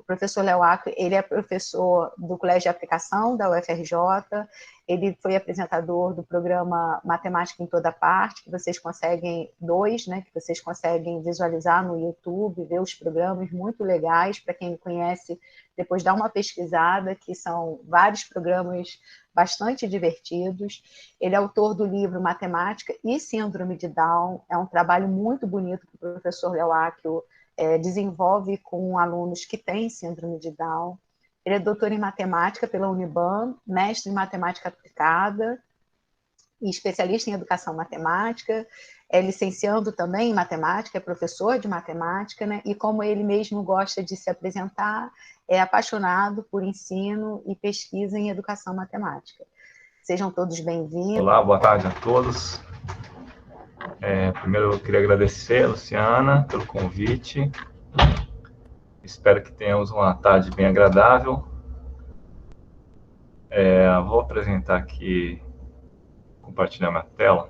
professor Léo Acre, ele é professor do Colégio de Aplicação da UFRJ, ele foi apresentador do programa Matemática em Toda Parte, que vocês conseguem, né, que vocês conseguem visualizar no YouTube, ver os programas muito legais, para quem não conhece, depois dá uma pesquisada, que são vários programas bastante divertidos. Ele é autor do livro Matemática e Síndrome de Down, é um trabalho muito bonito que o professor Léo Acre desenvolve com alunos que têm síndrome de Down. Ele é doutor em matemática pela Uniban, mestre em matemática aplicada e especialista em educação matemática, é licenciando também em matemática, é professor de matemática, né? E como ele mesmo gosta de se apresentar, é apaixonado por ensino e pesquisa em educação matemática. Sejam todos bem-vindos. Olá, boa tarde a todos. Primeiro eu queria agradecer, Luciana, pelo convite. Espero que tenhamos uma tarde bem agradável. Vou apresentar aqui, compartilhar minha tela.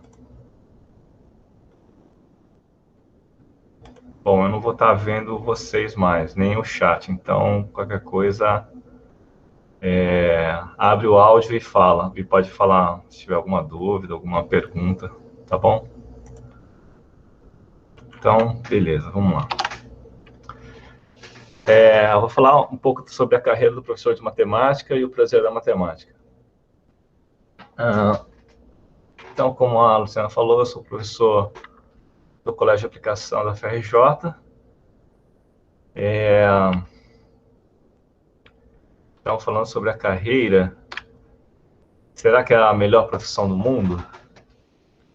Bom, eu não vou estar vendo vocês mais, nem o chat, então qualquer coisa, abre o áudio e fala. E pode falar se tiver alguma dúvida, alguma pergunta, tá bom? Então, beleza, vamos lá. Eu vou falar um pouco sobre a carreira do professor de matemática e o prazer da matemática. Então, como a Luciana falou, eu sou professor do Colégio de Aplicação da UFRJ. Então, falando sobre a carreira, será que é a melhor profissão do mundo?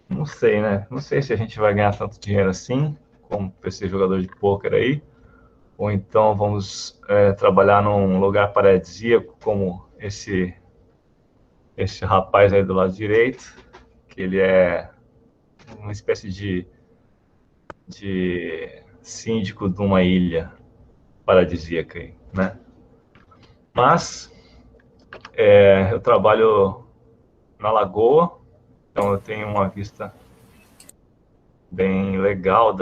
Não sei, né? Não sei se a gente vai ganhar tanto dinheiro assim, como esse jogador de pôquer aí, ou então vamos trabalhar num lugar paradisíaco, como esse rapaz aí do lado direito, que ele é uma espécie de síndico de uma ilha paradisíaca aí, né? Mas eu trabalho na Lagoa, então eu tenho uma vista bem legal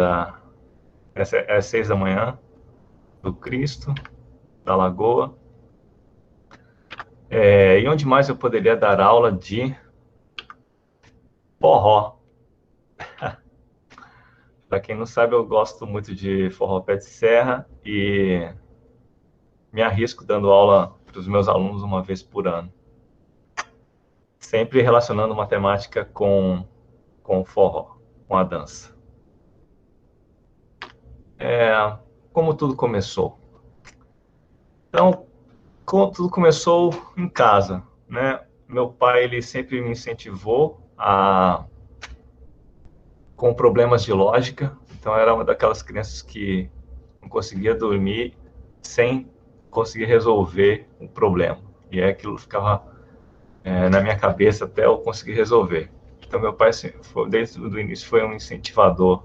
essa é às 6 da manhã, do Cristo, da Lagoa. E onde mais eu poderia dar aula de forró? Para quem não sabe, eu gosto muito de forró pé de serra e me arrisco dando aula para os meus alunos uma vez por ano. Sempre relacionando matemática com o forró, com a dança. Como tudo começou? Então, tudo começou em casa, né? Meu pai, ele sempre me incentivou com problemas de lógica. Então, era uma daquelas crianças que não conseguia dormir sem conseguir resolver um problema. E aquilo ficava na minha cabeça até eu conseguir resolver. Então, meu pai, desde o início, foi um incentivador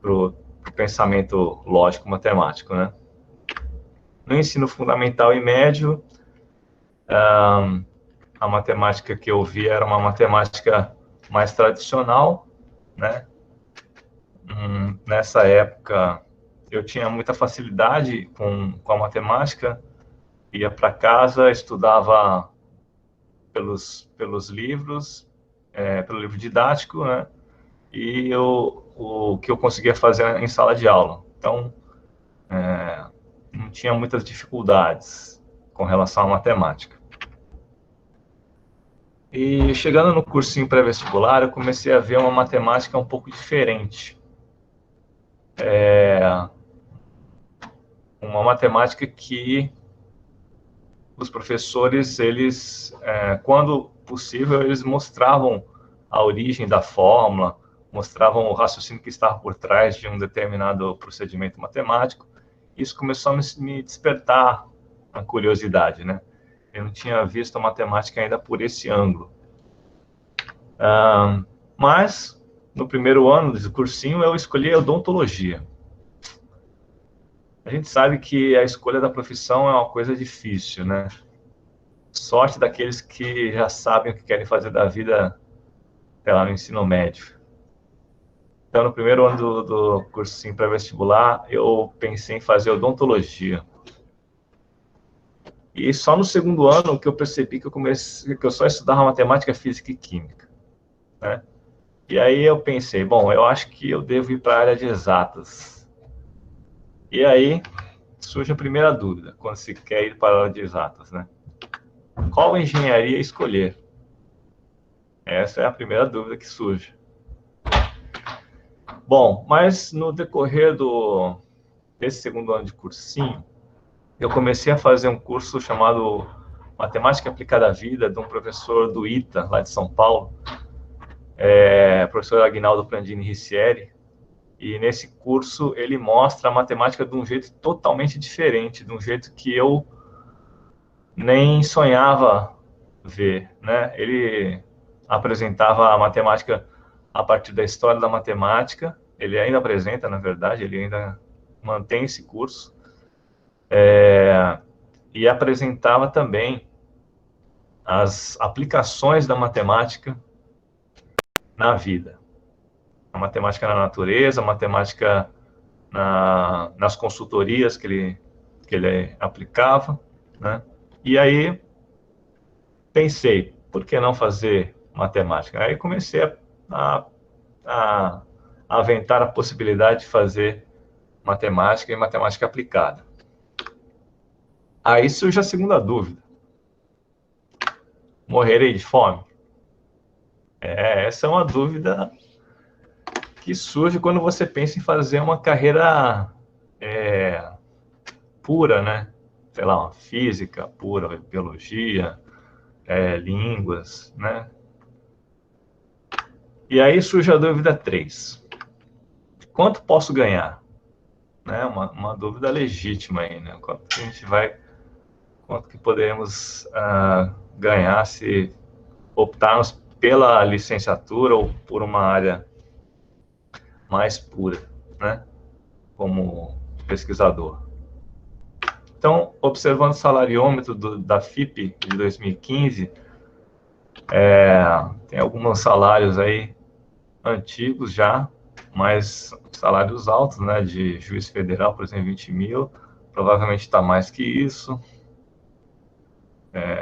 para o pensamento lógico matemático, né? No ensino fundamental e médio, a matemática que eu vi era uma matemática mais tradicional, né? Nessa época, eu tinha muita facilidade com a matemática, ia para casa, estudava pelos livros, pelo livro didático, né? E o que eu conseguia fazer em sala de aula. Então, não tinha muitas dificuldades com relação à matemática. E chegando no cursinho pré-vestibular, eu comecei a ver uma matemática um pouco diferente. Uma matemática que os professores, eles, quando possível, eles mostravam a origem da fórmula, mostravam o raciocínio que estava por trás de um determinado procedimento matemático. Isso começou a me despertar a curiosidade, né? Eu não tinha visto a matemática ainda por esse ângulo. Mas, no primeiro ano do cursinho, eu escolhi odontologia. A gente sabe que a escolha da profissão é uma coisa difícil, né? Sorte daqueles que já sabem o que querem fazer da vida, até lá no ensino médio. Então, no primeiro ano do cursinho pré-vestibular, eu pensei em fazer odontologia. E só no segundo ano que eu percebi que eu só estudava matemática, física e química, né? E aí eu pensei, bom, eu acho que eu devo ir para a área de exatas. E aí surge a primeira dúvida, quando se quer ir para a área de exatas, né? Qual engenharia escolher? Essa é a primeira dúvida que surge. Bom, mas no decorrer desse segundo ano de cursinho, eu comecei a fazer um curso chamado Matemática Aplicada à Vida, de um professor do ITA, lá de São Paulo, professor Aguinaldo Prandini Riccieri, e nesse curso ele mostra a matemática de um jeito totalmente diferente, de um jeito que eu nem sonhava ver, né? Ele apresentava a matemática a partir da história da matemática, ele ainda apresenta, na verdade, ele ainda mantém esse curso, e apresentava também as aplicações da matemática na vida. A matemática na natureza, a matemática nas consultorias que ele aplicava, né? E aí pensei, por que não fazer matemática? Aí comecei a aventar a possibilidade de fazer matemática e matemática aplicada. Aí surge a segunda dúvida. Morrerei de fome? Essa é uma dúvida que surge quando você pensa em fazer uma carreira pura, né? Sei lá, uma física pura, biologia, línguas, né? E aí surge a dúvida 3. Quanto posso ganhar? Né? Uma dúvida legítima aí, né? Quanto que podemos ganhar se optarmos pela licenciatura ou por uma área mais pura, né? Como pesquisador. Então, observando o salariômetro da FIP de 2015, tem alguns salários aí antigos já, mas salários altos, né? De juiz federal, por exemplo, 20 mil, provavelmente está mais que isso.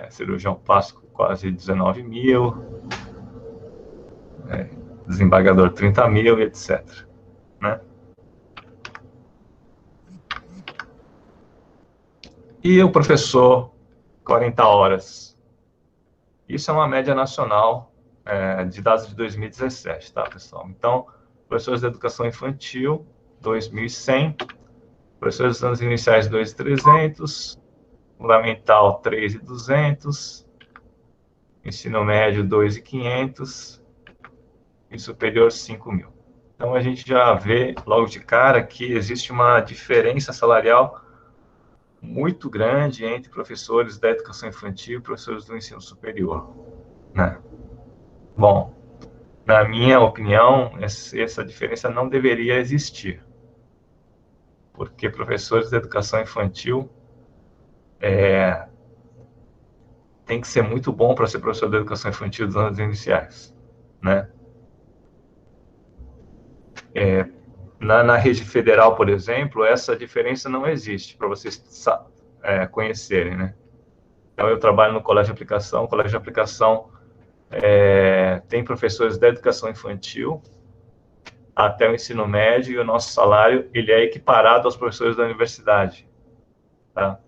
Cirurgião plástico, quase 19 mil. Desembargador, 30 mil, etc. Né? E o professor, 40 horas. Isso é uma média nacional de dados de 2017, tá, pessoal? Então, professores de educação infantil, 2.100, professores dos anos iniciais, 2.300, fundamental, 3.200, ensino médio, 2.500 e superior, 5.000. Então, a gente já vê logo de cara que existe uma diferença salarial muito grande entre professores da educação infantil e professores do ensino superior, né? Bom, na minha opinião, essa diferença não deveria existir, porque professores da educação infantil tem que ser muito bom para ser professor da educação infantil dos anos iniciais, né? Na rede federal, por exemplo, essa diferença não existe, para vocês conhecerem, né? Então, eu trabalho no colégio de aplicação. O colégio de aplicação tem professores da educação infantil até o ensino médio, e o nosso salário ele é equiparado aos professores da universidade, tá?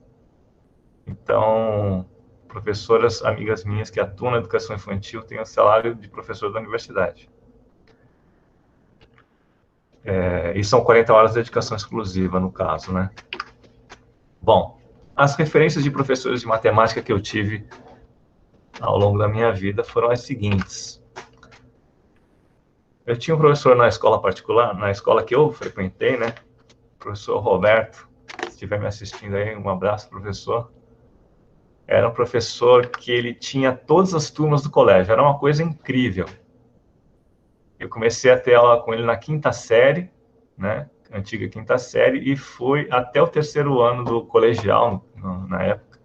Então, professoras, amigas minhas que atuam na educação infantil têm o salário de professor da universidade. E são 40 horas de dedicação exclusiva, no caso, né? Bom, as referências de professores de matemática que eu tive ao longo da minha vida foram as seguintes. Eu tinha um professor na escola particular, na escola que eu frequentei, né? O professor Roberto, se estiver me assistindo aí, um abraço, professor. Era um professor que ele tinha todas as turmas do colégio, era uma coisa incrível. Eu comecei a ter aula com ele na quinta série, né? Antiga quinta série, e fui até o terceiro ano do colegial, na época.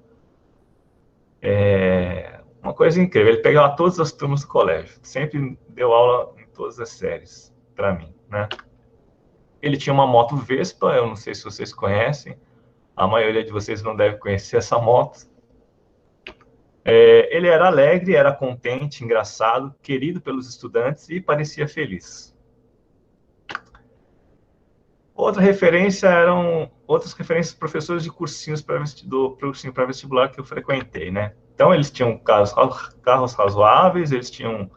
Uma coisa incrível, ele pegava todas as turmas do colégio, sempre deu aula em todas as séries, para mim, né? Ele tinha uma moto Vespa, eu não sei se vocês conhecem, a maioria de vocês não deve conhecer essa moto, Ele era alegre, era contente, engraçado, querido pelos estudantes e parecia feliz. Outras referências professores de cursinhos do cursinho para vestibular que eu frequentei, né? Então, eles tinham carros razoáveis, eles tinham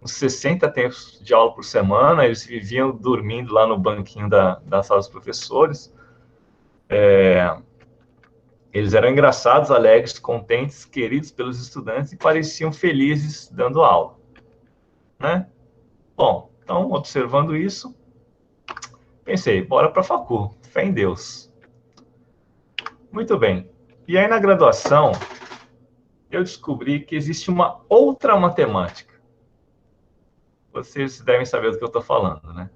uns 60 tempos de aula por semana, eles viviam dormindo lá no banquinho da sala dos professores. Eles eram engraçados, alegres, contentes, queridos pelos estudantes e pareciam felizes dando aula, né? Bom, então, observando isso, pensei, bora para a facul, fé em Deus. Muito bem. E aí, na graduação, eu descobri que existe uma outra matemática. Vocês devem saber do que eu estou falando, né?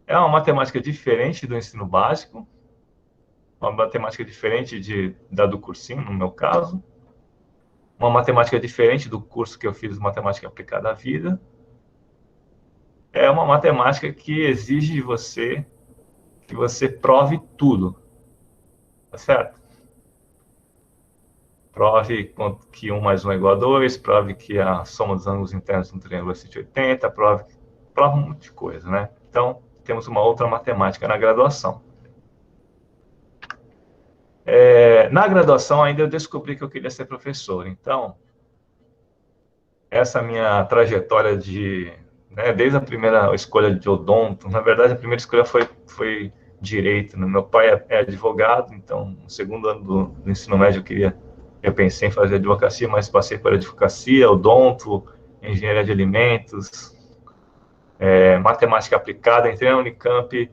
É uma matemática diferente do ensino básico, uma matemática diferente da do cursinho, no meu caso, uma matemática diferente do curso que eu fiz, Matemática Aplicada à Vida. É uma matemática que exige de você que você prove tudo, tá certo? Prove que 1 mais 1 é igual a 2, prove que a soma dos ângulos internos de um triângulo é 180, prove um monte de coisa, né? Então, temos uma outra matemática na graduação. Na graduação, ainda eu descobri que eu queria ser professor. Então, essa minha trajetória desde a primeira escolha de odonto, na verdade, a primeira escolha foi direito, né? Meu pai é advogado, então, no segundo ano do ensino médio, eu pensei em fazer advocacia, mas passei por advocacia, odonto, engenharia de alimentos, matemática aplicada. Entrei na Unicamp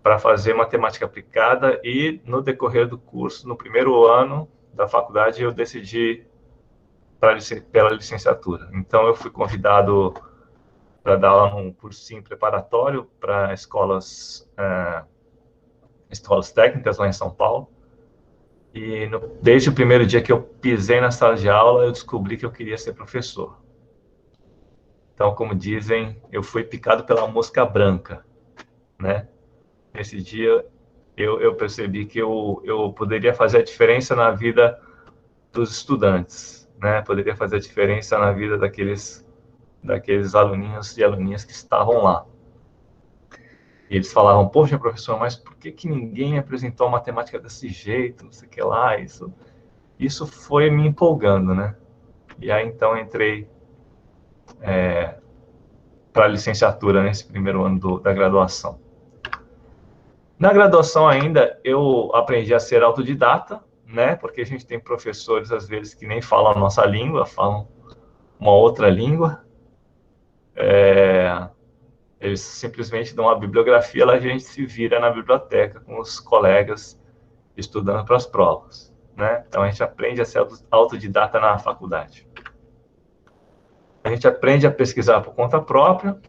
para fazer matemática aplicada e, no decorrer do curso, no primeiro ano da faculdade, eu decidi pela licenciatura. Então, eu fui convidado para dar aula num cursinho preparatório para escolas técnicas lá em São Paulo. E desde o primeiro dia que eu pisei na sala de aula, eu descobri que eu queria ser professor. Então, como dizem, eu fui picado pela mosca branca, né? Nesse dia, eu percebi que eu poderia fazer a diferença na vida dos estudantes, né? Poderia fazer a diferença na vida daqueles aluninhos e aluninhas que estavam lá. E eles falavam, poxa, professor, mas por que ninguém me apresentou a matemática desse jeito, não sei o que lá, isso foi me empolgando, né? E aí, então, entrei para a licenciatura nesse primeiro ano da graduação. Na graduação ainda, eu aprendi a ser autodidata, né? Porque a gente tem professores, às vezes, que nem falam a nossa língua, falam uma outra língua. Eles simplesmente dão uma bibliografia, lá a gente se vira na biblioteca com os colegas estudando para as provas, né? Então, a gente aprende a ser autodidata na faculdade. A gente aprende a pesquisar por conta própria.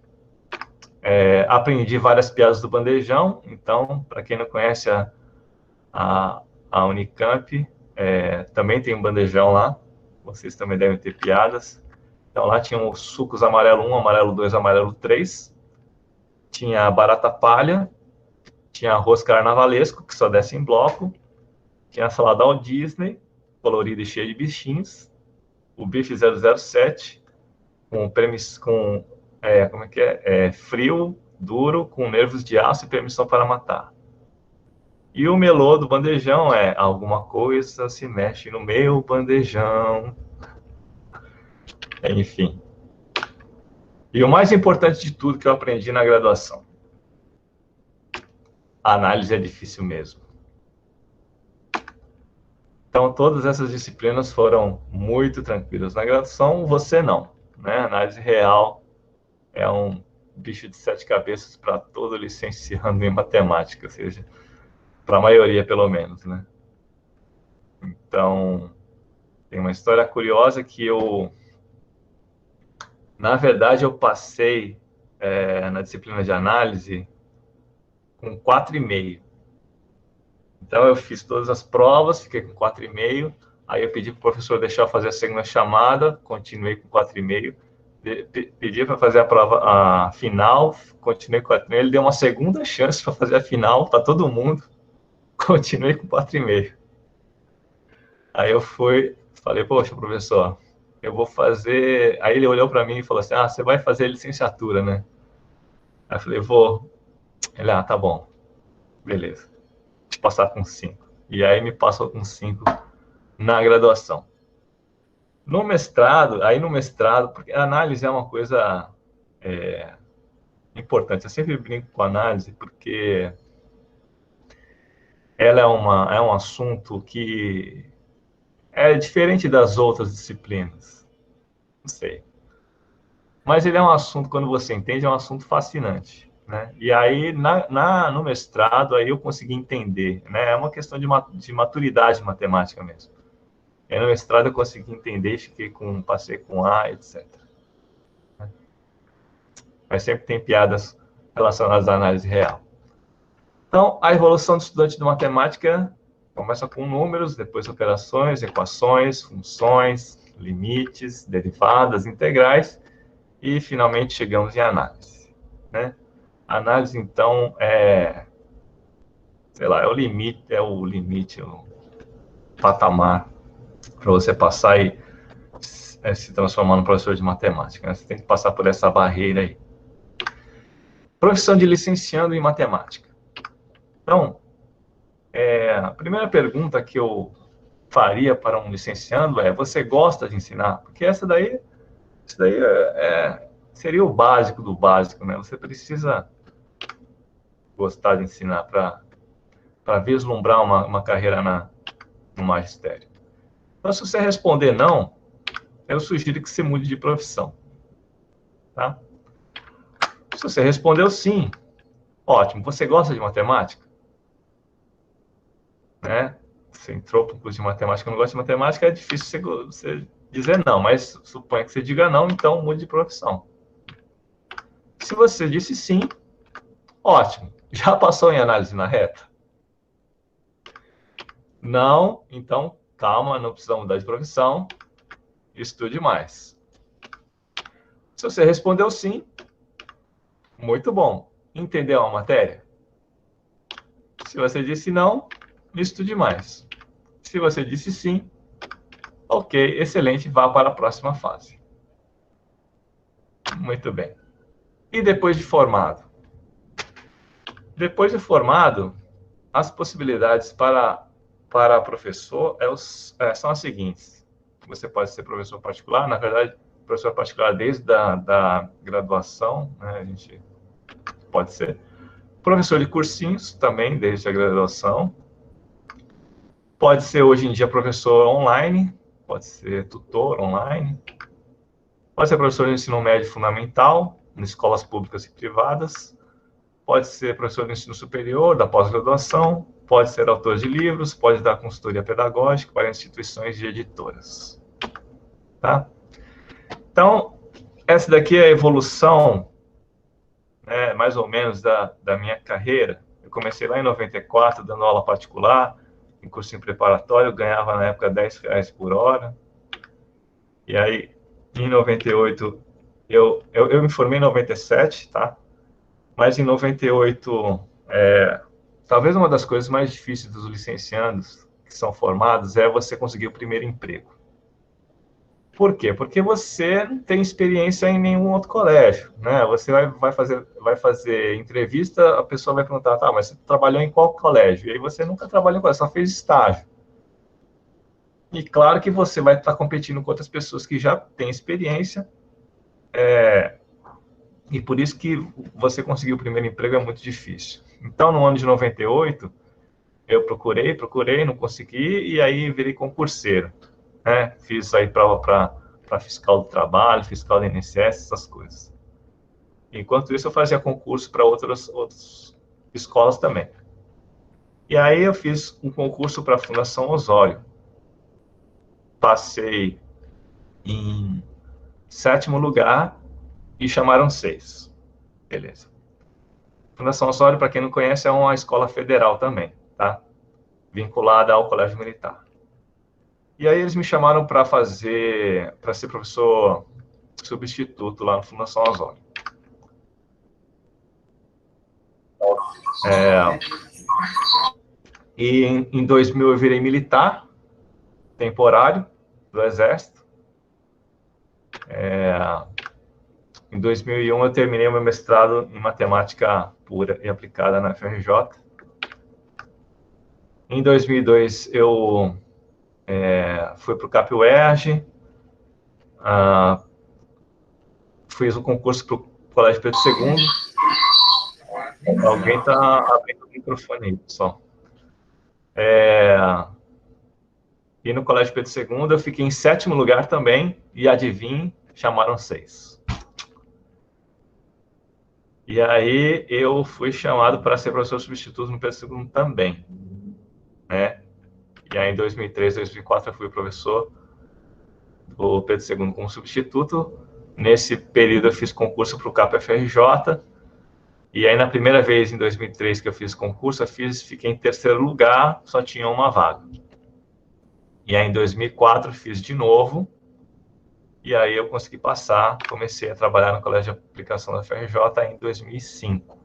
Aprendi várias piadas do bandejão. Então, para quem não conhece a Unicamp, também tem um bandejão lá. Vocês também devem ter piadas. Então, lá tinha os sucos amarelo 1, amarelo 2, amarelo 3. Tinha a barata palha. Tinha arroz carnavalesco, que só desce em bloco. Tinha a salada ao Disney, colorida e cheia de bichinhos. O bife 007, frio, duro, com nervos de aço e permissão para matar. E o melô do bandejão é alguma coisa se mexe no meu bandejão. Enfim. E o mais importante de tudo que eu aprendi na graduação: a análise é difícil mesmo. Então, todas essas disciplinas foram muito tranquilas. Na graduação, você não, né? A análise real é um bicho de 7 cabeças para todo licenciando em matemática, ou seja, para a maioria, pelo menos, né? Então, tem uma história curiosa que na verdade, eu passei na disciplina de análise com 4,5. Então, eu fiz todas as provas, fiquei com 4,5. Aí eu pedi para o professor deixar eu fazer a segunda chamada, continuei com 4,5. Pedi para fazer a prova a final, continuei com 4,5. Ele deu uma segunda chance para fazer a final para todo mundo, continuei com 4,5. Aí eu fui Falei, poxa, professor, eu vou fazer... Aí ele olhou para mim e falou assim, você vai fazer licenciatura, né? Aí eu falei, vou. Ele, tá bom, beleza. Te passar com 5. E aí me passou com 5 na graduação. No mestrado, porque a análise é uma coisa importante. Eu sempre brinco com a análise porque ela é um assunto que é diferente das outras disciplinas. Não sei. Mas ele é um assunto, quando você entende, é um assunto fascinante. Né? E aí, no mestrado, aí eu consegui entender. Né? É uma questão de maturidade matemática mesmo. Aí no mestrado eu consegui entender, passei com A, etc. Mas sempre tem piadas relacionadas à análise real. Então, a evolução do estudante de matemática começa com números, depois operações, equações, funções, limites, derivadas, integrais, e finalmente chegamos em análise. Né? A análise, então, é o limite, o patamar para você passar e se transformar num professor de matemática. Né? Você tem que passar por essa barreira aí. Profissão de licenciando em matemática. Então, a primeira pergunta que eu faria para um licenciando é: você gosta de ensinar? Porque isso daí seria o básico do básico, né? Você precisa gostar de ensinar para vislumbrar uma carreira no magistério. Então, se você responder não, eu sugiro que você mude de profissão. Tá? Se você respondeu sim, ótimo. Você gosta de matemática? Né? Você entrou para o curso de matemática, não gosta de matemática, é difícil você dizer não, mas suponha que você diga não, então mude de profissão. Se você disse sim, ótimo. Já passou em análise na reta? Não, então calma, não precisa mudar de profissão, estude mais. Se você respondeu sim, muito bom. Entendeu a matéria? Se você disse não, estude mais. Se você disse sim, ok, excelente, vá para a próxima fase. Muito bem. E depois de formado? Depois de formado, as possibilidades para professor são as seguintes. Você pode ser professor particular, na verdade, professor particular desde da graduação, né, a gente pode ser. Professor de cursinhos, também, desde a graduação. Pode ser, hoje em dia, professor online, pode ser tutor online. Pode ser professor de ensino médio fundamental, em escolas públicas e privadas. Pode ser professor de ensino superior, da pós-graduação. Pode ser autor de livros, pode dar consultoria pedagógica para instituições de editoras. Tá? Então, essa daqui é a evolução, né, mais ou menos, da minha carreira. Eu comecei lá em 94, dando aula particular, em cursinho preparatório, ganhava na época R$10 por hora. E aí, em 98, eu me formei em 97, tá? Mas em 98, talvez uma das coisas mais difíceis dos licenciandos que são formados é você conseguir o primeiro emprego. Por quê? Porque você não tem experiência em nenhum outro colégio, né? Você vai fazer entrevista, a pessoa vai perguntar, tá, mas você trabalhou em qual colégio? E aí você nunca trabalhou em colégio, só fez estágio. E claro que você vai estar competindo com outras pessoas que já têm experiência, e por isso que você conseguir o primeiro emprego é muito difícil. Então, no ano de 98, eu procurei, não consegui, e aí virei concurseiro. Né? Fiz aí para fiscal do trabalho, fiscal do INSS, essas coisas. Enquanto isso, eu fazia concurso para outras escolas também. E aí eu fiz um concurso para a Fundação Osório. Passei em 7º lugar e chamaram 6. Beleza. Fundação Osório, para quem não conhece, é uma escola federal também, tá? Vinculada ao Colégio Militar. E aí eles me chamaram para ser professor substituto lá na Fundação Osório. E em 2000 eu virei militar, temporário, do Exército. Em 2001, eu terminei o meu mestrado em matemática pura e aplicada na FRJ. Em 2002, eu fui para o CAP-UERJ, fiz o concurso para o Colégio Pedro II. Alguém está abrindo o microfone aí, pessoal. E no Colégio Pedro II, eu fiquei em 7º lugar também, e adivinhe, chamaram 6. E aí eu fui chamado para ser professor substituto no Pedro II também, né? E aí em 2003, 2004 eu fui professor do Pedro II como substituto. Nesse período eu fiz concurso para o CAP-FRJ, e aí na primeira vez, em 2003, que eu fiz concurso, fiquei em 3º lugar, só tinha uma vaga. E aí em 2004 fiz de novo, e aí eu consegui passar, comecei a trabalhar no Colégio de Aplicação da FRJ em 2005.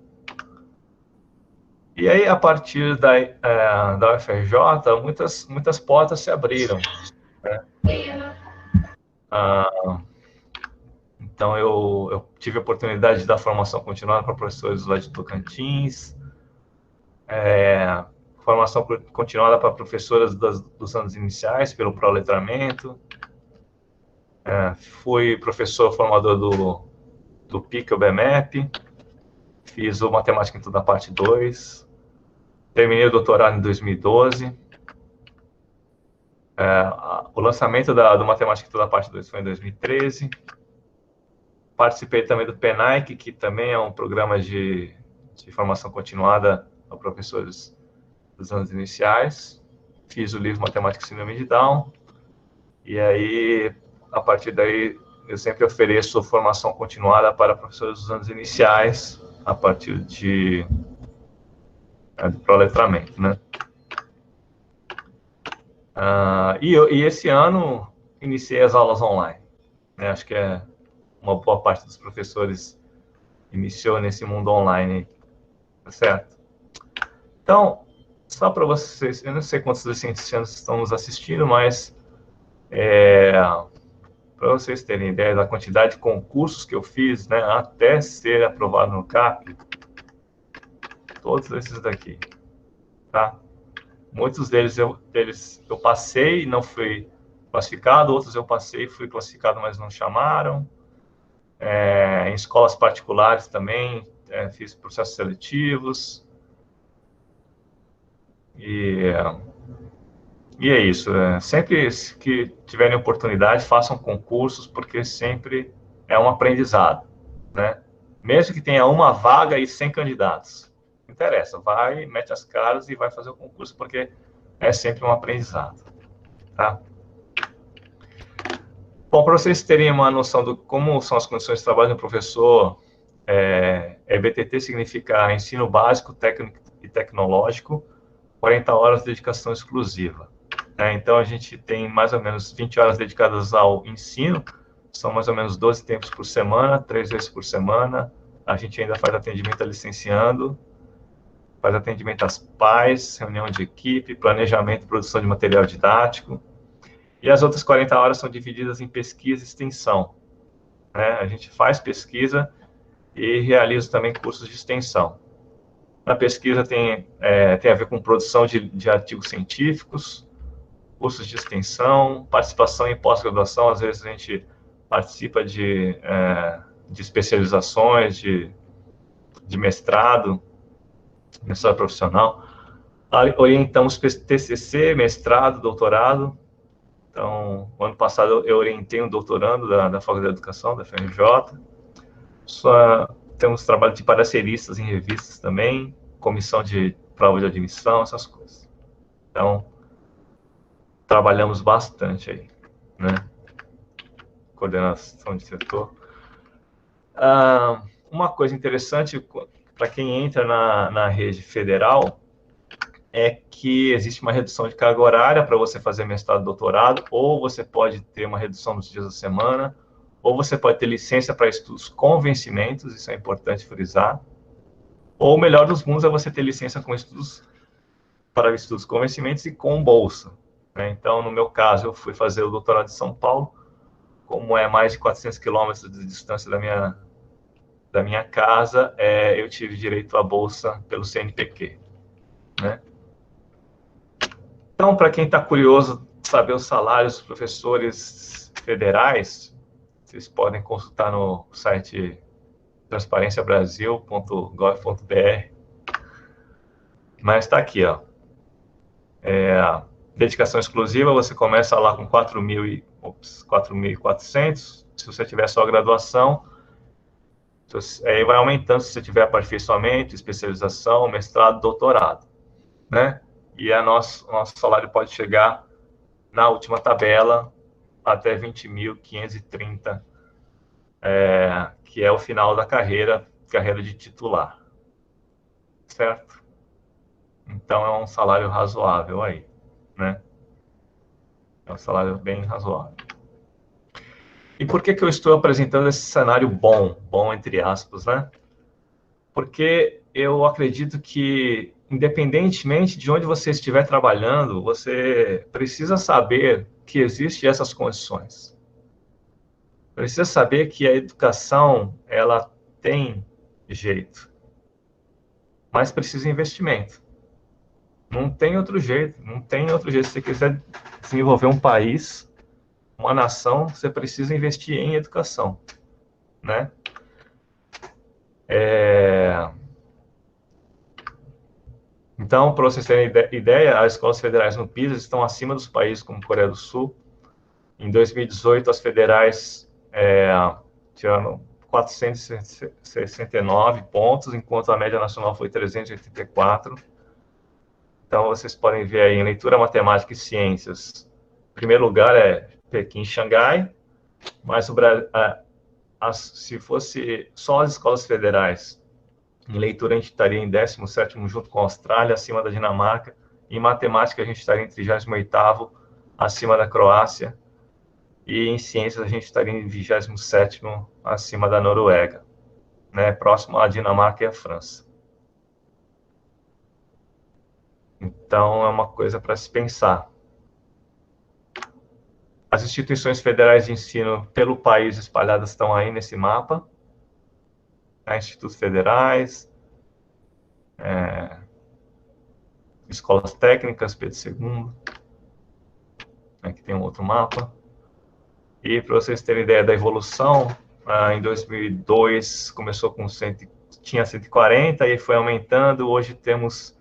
E aí, a partir da UFRJ, muitas portas se abriram, né? Então, eu tive a oportunidade de dar formação continuada para professores lá de Tocantins, formação continuada para professoras dos anos iniciais, pelo Proletramento. Fui professor formador do PIC, o BMEP, fiz o Matemática em Toda a Parte 2, terminei o doutorado em 2012. O lançamento do Matemática em Toda a Parte 2 foi em 2013. Participei também do PENAIC, que também é um programa de formação continuada a professores dos anos iniciais. Fiz o livro Matemática e Síndrome de Down. E aí, a partir daí, eu sempre ofereço formação continuada para professores dos anos iniciais, a partir do proletramento, né? E esse ano, iniciei as aulas online, né? Acho que uma boa parte dos professores iniciou nesse mundo online, tá certo? Então, só para vocês, eu não sei quantos licenciados estão nos assistindo, mas para vocês terem ideia da quantidade de concursos que eu fiz, né, até ser aprovado no CAP, todos esses daqui, tá? Muitos deles eu passei e não fui classificado, outros eu passei e fui classificado, mas não chamaram. Em escolas particulares também, fiz processos seletivos. E é isso. Sempre que tiverem oportunidade, façam concursos, porque sempre é um aprendizado, né? Mesmo que tenha uma vaga e 100 candidatos. Não interessa, vai, mete as caras e vai fazer o concurso, porque é sempre um aprendizado, tá? Bom, para vocês terem uma noção de como são as condições de trabalho do professor, EBTT significa Ensino Básico, Técnico e Tecnológico, 40 horas de dedicação exclusiva. Então, a gente tem mais ou menos 20 horas dedicadas ao ensino, são mais ou menos 12 tempos por semana, 3 vezes por semana. A gente ainda faz atendimento a licenciando, faz atendimento às pais, reunião de equipe, planejamento e produção de material didático. E as outras 40 horas são divididas em pesquisa e extensão, né? A gente faz pesquisa e realiza também cursos de extensão. Na pesquisa tem a ver com produção de artigos científicos, cursos de extensão, participação em pós-graduação. Às vezes a gente participa de especializações, de mestrado profissional. Orientamos TCC, mestrado, doutorado. Então, no ano passado eu orientei um doutorando da Faculdade de Educação, da FRJ. Temos trabalho de parceristas em revistas também, comissão de prova de admissão, essas coisas. Então, trabalhamos bastante aí, né? Coordenação de setor. Uma coisa interessante para quem entra na rede federal é que existe uma redução de carga horária para você fazer mestrado e doutorado, ou você pode ter uma redução dos dias da semana, ou você pode ter licença para estudos com vencimentos, isso é importante frisar, ou o melhor dos mundos é você ter licença para estudos com vencimentos e com bolsa, né? Então, no meu caso, eu fui fazer o doutorado em São Paulo, como é mais de 400 quilômetros de distância da minha casa, eu tive direito à bolsa pelo CNPq, né? Então, para quem está curioso saber os salários dos professores federais, vocês podem consultar no site transparenciabrasil.gov.br. Mas está aqui, ó. Dedicação exclusiva, você começa lá com 4.400. Se você tiver só graduação, aí vai aumentando se você tiver aperfeiçoamento, especialização, mestrado, doutorado, né? E nosso salário pode chegar, na última tabela, até 20.530, que é o final da carreira de titular, certo? Então, é um salário razoável aí, né? É um salário bem razoável. E por que eu estou apresentando esse cenário bom entre aspas, né? Porque eu acredito que, independentemente de onde você estiver trabalhando, você precisa saber que existem essas condições. Precisa saber que a educação, ela tem jeito, mas precisa de investimento. Não tem outro jeito, não tem outro jeito. Se você quiser desenvolver um país, uma nação, você precisa investir em educação, né? Então, para vocês terem ideia, as escolas federais no PISA estão acima dos países como Coreia do Sul. Em 2018, as federais tiveram 469 pontos, enquanto a média nacional foi 384. Então, vocês podem ver aí em leitura, matemática e ciências. Em primeiro lugar é Pequim e Xangai, mas se fosse só as escolas federais, em leitura a gente estaria em 17º junto com a Austrália, acima da Dinamarca. Em matemática a gente estaria em 38º, acima da Croácia. E em ciências a gente estaria em 27º, acima da Noruega, né? Próximo à Dinamarca e à França. Então, é uma coisa para se pensar. As instituições federais de ensino pelo país espalhadas estão aí nesse mapa. Institutos federais, escolas técnicas, Pedro II. Aqui tem um outro mapa. E para vocês terem ideia da evolução, em 2002 começou com tinha 140 e foi aumentando. Hoje temos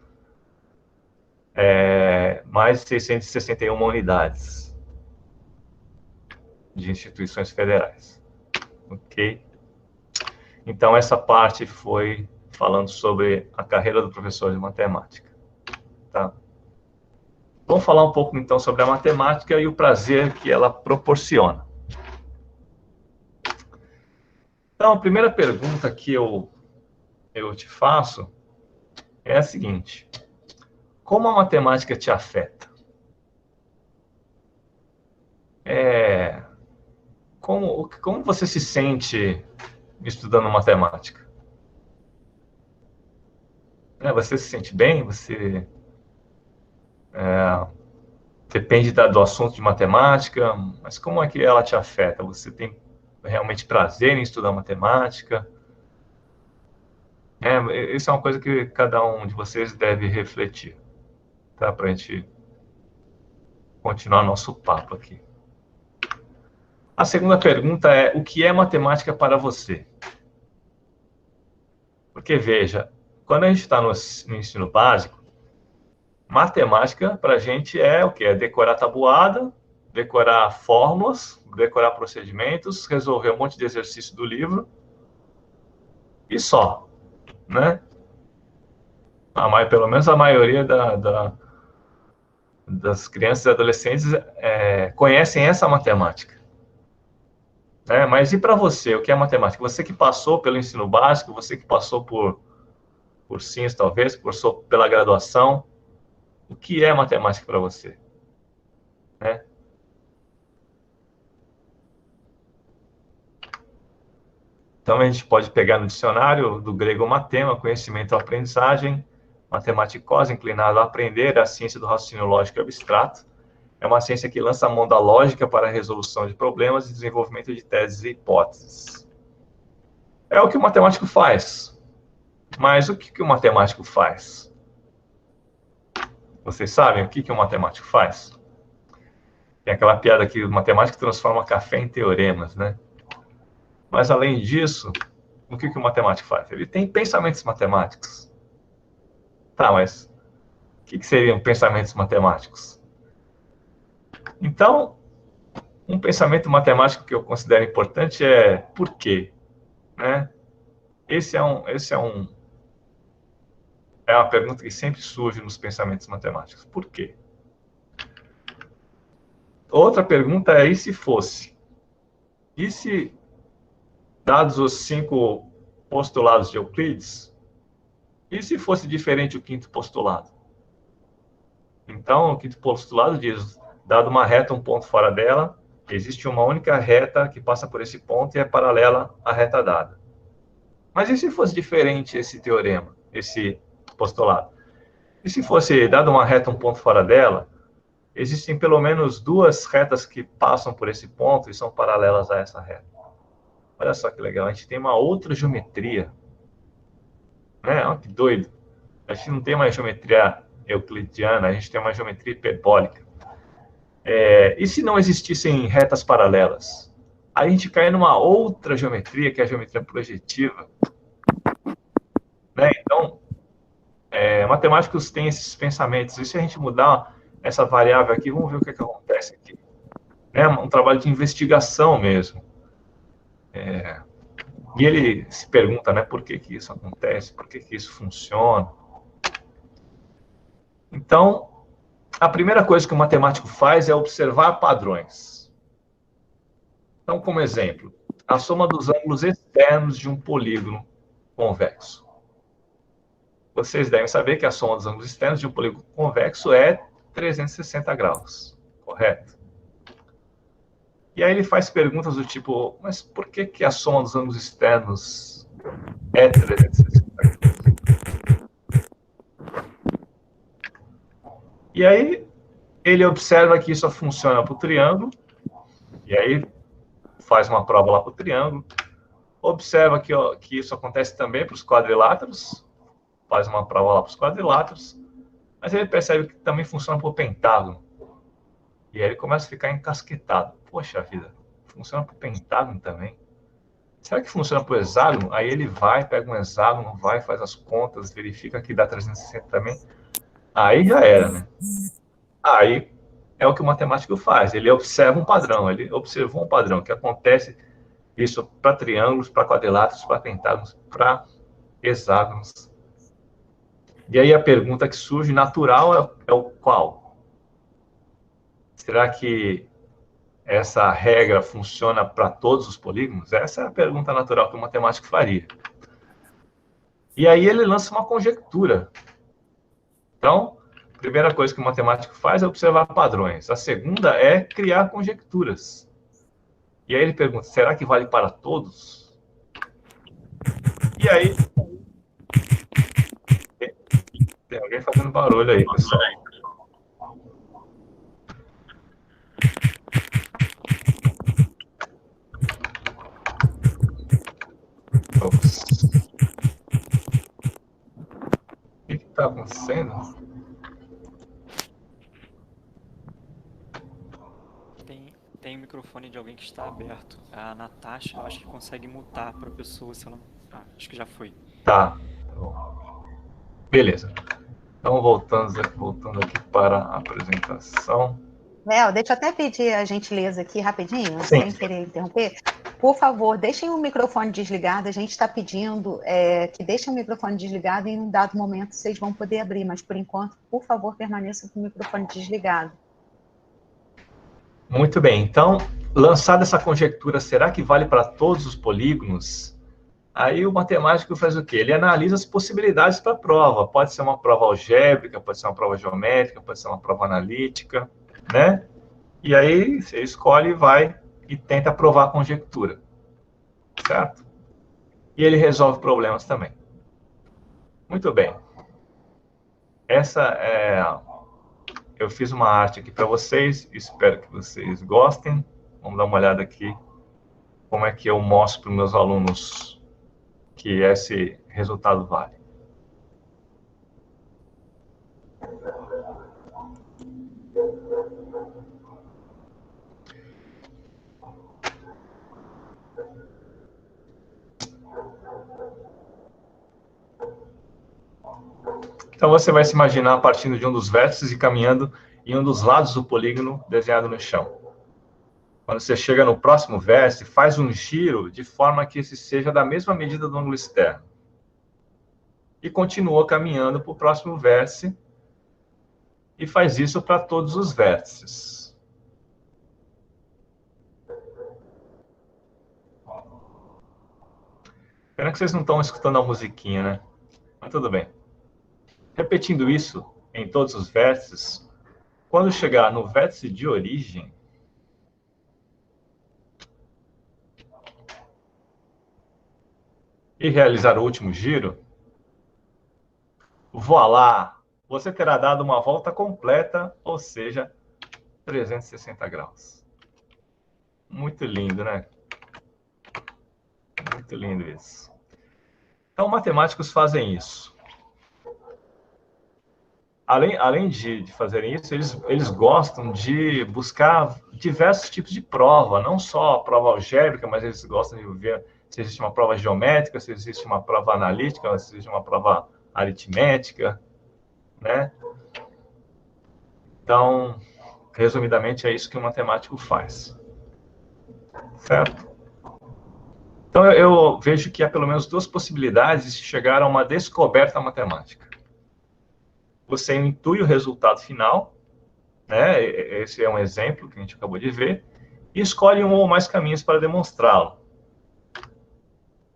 mais de 661 unidades de instituições federais. Ok? Então, essa parte foi falando sobre a carreira do professor de matemática. Tá? Vamos falar um pouco, então, sobre a matemática e o prazer que ela proporciona. Então, a primeira pergunta que eu te faço é a seguinte: como a matemática te afeta? Como você se sente estudando matemática? Você se sente bem? Você depende do assunto de matemática, mas como é que ela te afeta? Você tem realmente prazer em estudar matemática? Isso é uma coisa que cada um de vocês deve refletir, tá? Para a gente continuar nosso papo aqui. A segunda pergunta é: o que é matemática para você? Porque, veja, quando a gente está no ensino básico, matemática para a gente é o quê? É decorar tabuada, decorar fórmulas, decorar procedimentos, resolver um monte de exercício do livro e só, né? Pelo menos a maioria das crianças e adolescentes conhecem essa matemática. Mas e para você, o que é matemática? Você que passou pelo ensino básico, você que passou por ciências, talvez, passou pela graduação, o que é matemática para você? Então, a gente pode pegar no dicionário do grego matema, conhecimento ou aprendizagem, matematikos, inclinado a aprender, a ciência do raciocínio lógico e abstrato. É uma ciência que lança a mão da lógica para a resolução de problemas e desenvolvimento de teses e hipóteses. É o que o matemático faz. Mas o que o matemático faz? Vocês sabem o que o matemático faz? Tem aquela piada que o matemático transforma café em teoremas, né? Mas, além disso, o que o matemático faz? Ele tem pensamentos matemáticos. Tá, mas o que seriam pensamentos matemáticos? Então, um pensamento matemático que eu considero importante é por quê, né? É uma pergunta que sempre surge nos pensamentos matemáticos. Por quê? Outra pergunta é, e se fosse? E se, dados os 5 postulados de Euclides, e se fosse diferente o quinto postulado? Então, o quinto postulado diz, dado uma reta, um ponto fora dela, existe uma única reta que passa por esse ponto e é paralela à reta dada. Mas e se fosse diferente esse teorema, esse postulado? E se fosse dado uma reta, um ponto fora dela, existem pelo menos 2 retas que passam por esse ponto e são paralelas a essa reta. Olha só que legal, a gente tem uma outra geometria. Né? Olha que doido. A gente não tem uma geometria euclidiana, a gente tem uma geometria hiperbólica. E se não existissem retas paralelas? Aí a gente cai numa outra geometria, que é a geometria projetiva. Né? Então, matemáticos têm esses pensamentos. E se a gente mudar essa variável aqui, vamos ver o que acontece aqui. É um trabalho de investigação mesmo. E ele se pergunta, né, por que isso acontece, por que isso funciona. Então, a primeira coisa que o matemático faz é observar padrões. Então, como exemplo, a soma dos ângulos externos de um polígono convexo. Vocês devem saber que a soma dos ângulos externos de um polígono convexo é 360 graus, correto? E aí ele faz perguntas do tipo, mas por que a soma dos ângulos externos é 360 graus? E aí ele observa que isso funciona para o triângulo, e aí faz uma prova lá para o triângulo, observa que isso acontece também para os quadriláteros, faz uma prova lá para os quadriláteros, mas ele percebe que também funciona para o pentágono. E aí ele começa a ficar encasquetado. Poxa vida, funciona para o pentágono também? Será que funciona para o hexágono? Aí ele vai, pega um hexágono, vai, faz as contas, verifica que dá 360 também. Aí já era, né? Aí é o que o matemático faz. Ele observa um padrão, ele observou um padrão que acontece isso para triângulos, para quadriláteros, para pentágonos, para hexágonos. E aí a pergunta que surge natural é o qual? Será que essa regra funciona para todos os polígonos? Essa é a pergunta natural que o matemático faria. E aí ele lança uma conjectura. Então, a primeira coisa que o matemático faz é observar padrões. A segunda é criar conjecturas. E aí ele pergunta, será que vale para todos? E aí... Tem alguém fazendo barulho aí, pessoal. Ops. O que está acontecendo? Tem o microfone de alguém que está aberto. A Natasha, eu acho que consegue mutar para a pessoa se ela... acho que já foi. Tá. Beleza. Então, voltando aqui para a apresentação. Léo, deixa eu até pedir a gentileza aqui rapidinho, Sim. sem querer interromper. Por favor, deixem o microfone desligado. A gente está pedindo que deixem o microfone desligado e em um dado momento vocês vão poder abrir, mas por enquanto, por favor, permaneçam com o microfone desligado. Muito bem. Então, lançada essa conjectura, será que vale para todos os polígonos? Aí o matemático faz o quê? Ele analisa as possibilidades para a prova. Pode ser uma prova algébrica, pode ser uma prova geométrica, pode ser uma prova analítica, né? E aí você escolhe, vai e tenta provar a conjectura, certo? E ele resolve problemas também. Muito bem. Essa é eu fiz uma arte aqui para vocês, espero que vocês gostem. Vamos dar uma olhada aqui como é que eu mostro para os meus alunos que esse resultado vale. Então, você vai se imaginar partindo de um dos vértices e caminhando em um dos lados do polígono desenhado no chão. Quando você chega no próximo vértice, faz um giro de forma que esse seja da mesma medida do ângulo externo. E continua caminhando para o próximo vértice e faz isso para todos os vértices. Pena que vocês não estão escutando a musiquinha, né? Mas tudo bem. Repetindo isso em todos os vértices, quando chegar no vértice de origem, e realizar o último giro, voilá, você terá dado uma volta completa, ou seja, 360 graus. Muito lindo, né? Muito lindo isso. Então, matemáticos fazem isso. Além de fazerem isso, eles gostam de buscar diversos tipos de prova, não só a prova algébrica, mas eles gostam de ver se existe uma prova geométrica, se existe uma prova analítica, se existe uma prova aritmética, né? Então, resumidamente, é isso que o matemático faz. Certo? Então, eu vejo que há pelo menos duas possibilidades de chegar a uma descoberta matemática. Você intui o resultado final, né? Esse é um exemplo que a gente acabou de ver, e escolhe um ou mais caminhos para demonstrá-lo.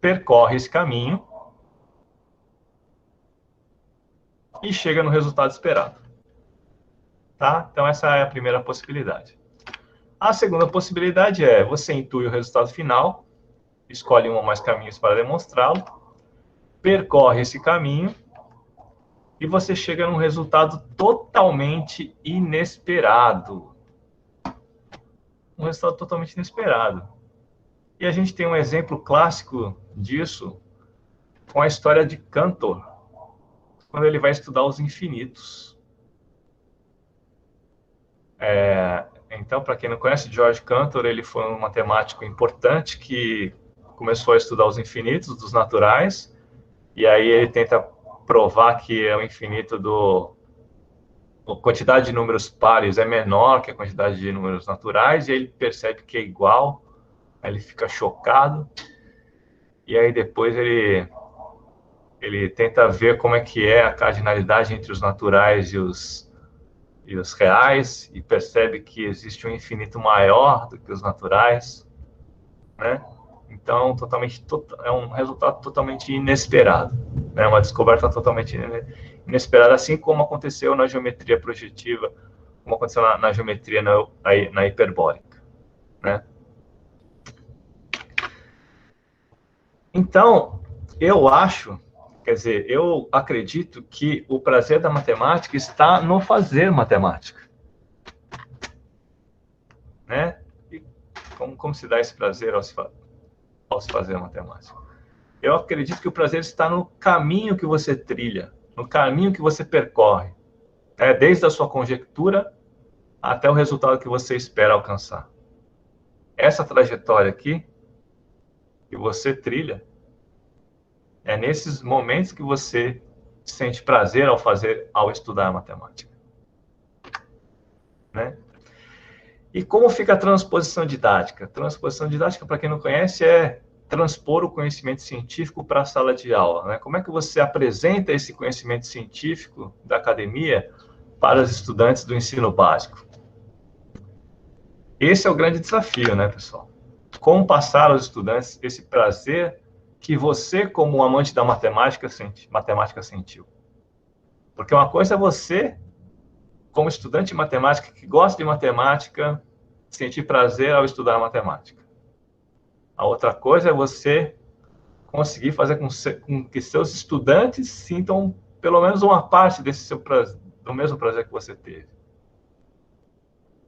Percorre esse caminho e chega no resultado esperado. Tá? Então, essa é a primeira possibilidade. A segunda possibilidade é, você intui o resultado final, escolhe um ou mais caminhos para demonstrá-lo, percorre esse caminho, e você chega num resultado totalmente inesperado. Um resultado totalmente inesperado. E a gente tem um exemplo clássico disso com a história de Cantor, quando ele vai estudar os infinitos. Então, para quem não conhece, George Cantor, ele foi um matemático importante que começou a estudar os infinitos dos naturais, e aí ele tenta provar que é o infinito a quantidade de números pares é menor que a quantidade de números naturais, e aí ele percebe que é igual, aí ele fica chocado, e aí depois ele tenta ver como é que é a cardinalidade entre os naturais e os reais, e percebe que existe um infinito maior do que os naturais, né? Então, é um resultado totalmente inesperado, né? Uma descoberta totalmente inesperada, assim como aconteceu na geometria projetiva, como aconteceu na geometria na hiperbólica, né? Então, eu acredito que o prazer da matemática está no fazer matemática, né? E como se dá esse prazer ao se fazer matemática? Eu acredito que o prazer está no caminho que você trilha, no caminho que você percorre, né? Desde a sua conjectura até o resultado que você espera alcançar. Essa trajetória aqui que você trilha, é nesses momentos que você sente prazer ao estudar a matemática, né? E como fica a transposição didática? Transposição didática, para quem não conhece, é transpor o conhecimento científico para a sala de aula, né? Como é que você apresenta esse conhecimento científico da academia para os estudantes do ensino básico? Esse é o grande desafio, né, pessoal? Como passar aos estudantes esse prazer que você, como amante da matemática sentiu. Porque uma coisa é você, como estudante de matemática, que gosta de matemática, sentir prazer ao estudar matemática. A outra coisa é você conseguir fazer com que seus estudantes sintam pelo menos uma parte desse seu prazer, do mesmo prazer que você teve.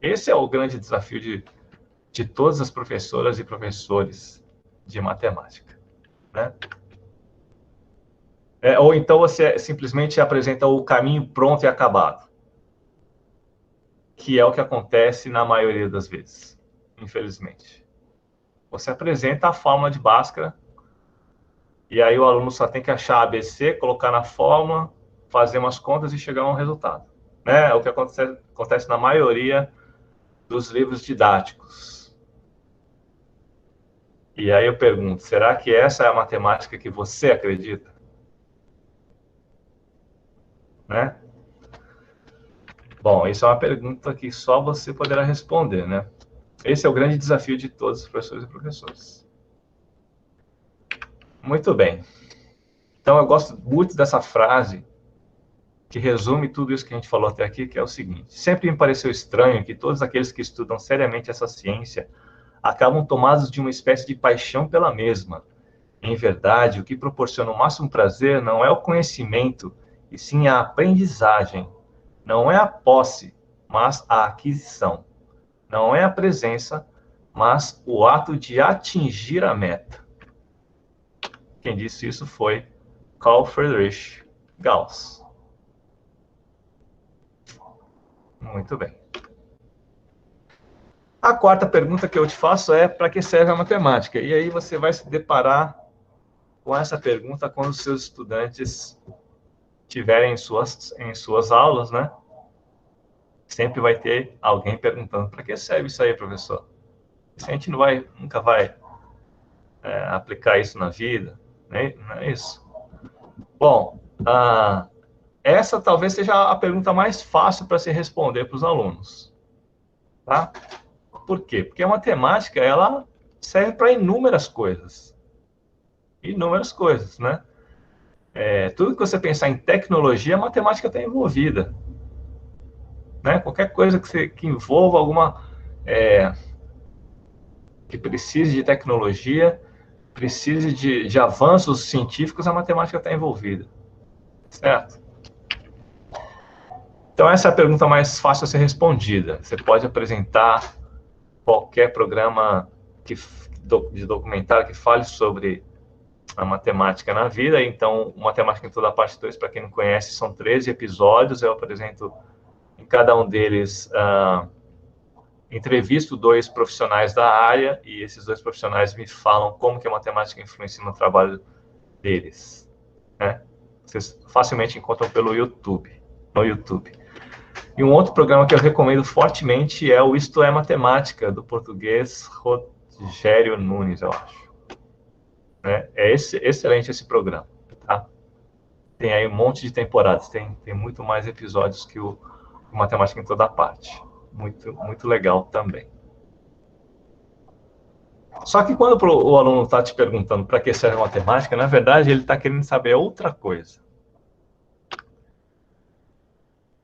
Esse é o grande desafio de todas as professoras e professores de matemática, né? Ou então você simplesmente apresenta o caminho pronto e acabado, que é o que acontece na maioria das vezes, infelizmente. Você apresenta a fórmula de Bhaskara, e aí o aluno só tem que achar ABC, colocar na fórmula, fazer umas contas e chegar a um resultado. Né? É o que acontece na maioria dos livros didáticos. E aí eu pergunto, será que essa é a matemática que você acredita? Né? Bom, isso é uma pergunta que só você poderá responder, né? Esse é o grande desafio de todos os professores e professores. Muito bem. Então, eu gosto muito dessa frase que resume tudo isso que a gente falou até aqui, que é o seguinte: sempre me pareceu estranho que todos aqueles que estudam seriamente essa ciência acabam tomados de uma espécie de paixão pela mesma. Em verdade, o que proporciona o máximo prazer não é o conhecimento, e sim a aprendizagem. Não é a posse, mas a aquisição. Não é a presença, mas o ato de atingir a meta. Quem disse isso foi Carl Friedrich Gauss. Muito bem. A quarta pergunta que eu te faço é: para que serve a matemática? E aí você vai se deparar com essa pergunta quando os seus estudantes tiverem em suas aulas, né? Sempre vai ter alguém perguntando: para que serve isso aí, professor? Se a gente nunca vai aplicar isso na vida, né? Não é isso? Bom, essa talvez seja a pergunta mais fácil para se responder para os alunos, tá? Por quê? Porque a matemática, ela serve para inúmeras coisas. Inúmeras coisas, né? Tudo que você pensar em tecnologia, a matemática está envolvida. Né? Qualquer coisa que envolva alguma... que precise de tecnologia, precise de avanços científicos, a matemática está envolvida. Certo? Então, essa é a pergunta mais fácil a ser respondida. Você pode apresentar qualquer programa de documentário que fale sobre a matemática na vida. Então, Matemática em Toda Parte 2, para quem não conhece, são 13 episódios. Eu apresento em cada um deles, entrevisto 2 profissionais da área, e esses 2 profissionais me falam como que a matemática influencia no trabalho deles. Né? Vocês facilmente encontram no YouTube. E um outro programa que eu recomendo fortemente é o Isto é Matemática, do português Rogério Nunes, eu acho. É excelente esse programa. Tá? Tem aí um monte de temporadas, tem muito mais episódios que o Matemática em Toda Parte. Muito, muito legal também. Só que quando o aluno está te perguntando para que serve a matemática, na verdade ele está querendo saber outra coisa.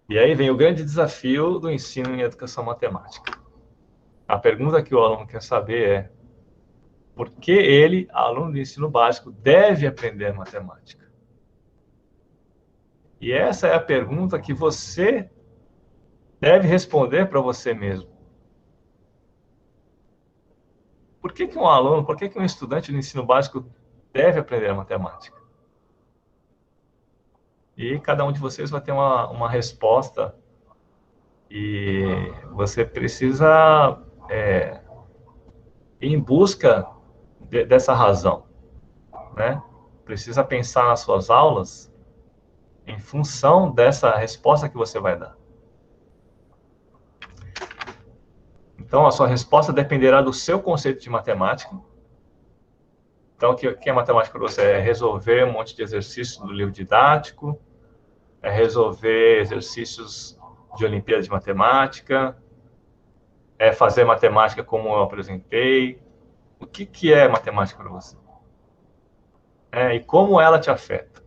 E aí vem o grande desafio do ensino em educação matemática. A pergunta que o aluno quer saber é: por que ele, aluno do ensino básico, deve aprender matemática? E essa é a pergunta que você deve responder para você mesmo. Por que um estudante do ensino básico deve aprender matemática? E cada um de vocês vai ter uma resposta, e você precisa ir em busca dessa razão, né? Precisa pensar nas suas aulas em função dessa resposta que você vai dar. Então, a sua resposta dependerá do seu conceito de matemática. Então, o que é matemática para você? É resolver um monte de exercícios do livro didático, é resolver exercícios de Olimpíada de Matemática, é fazer matemática como eu apresentei. O que é matemática para você? E como ela te afeta?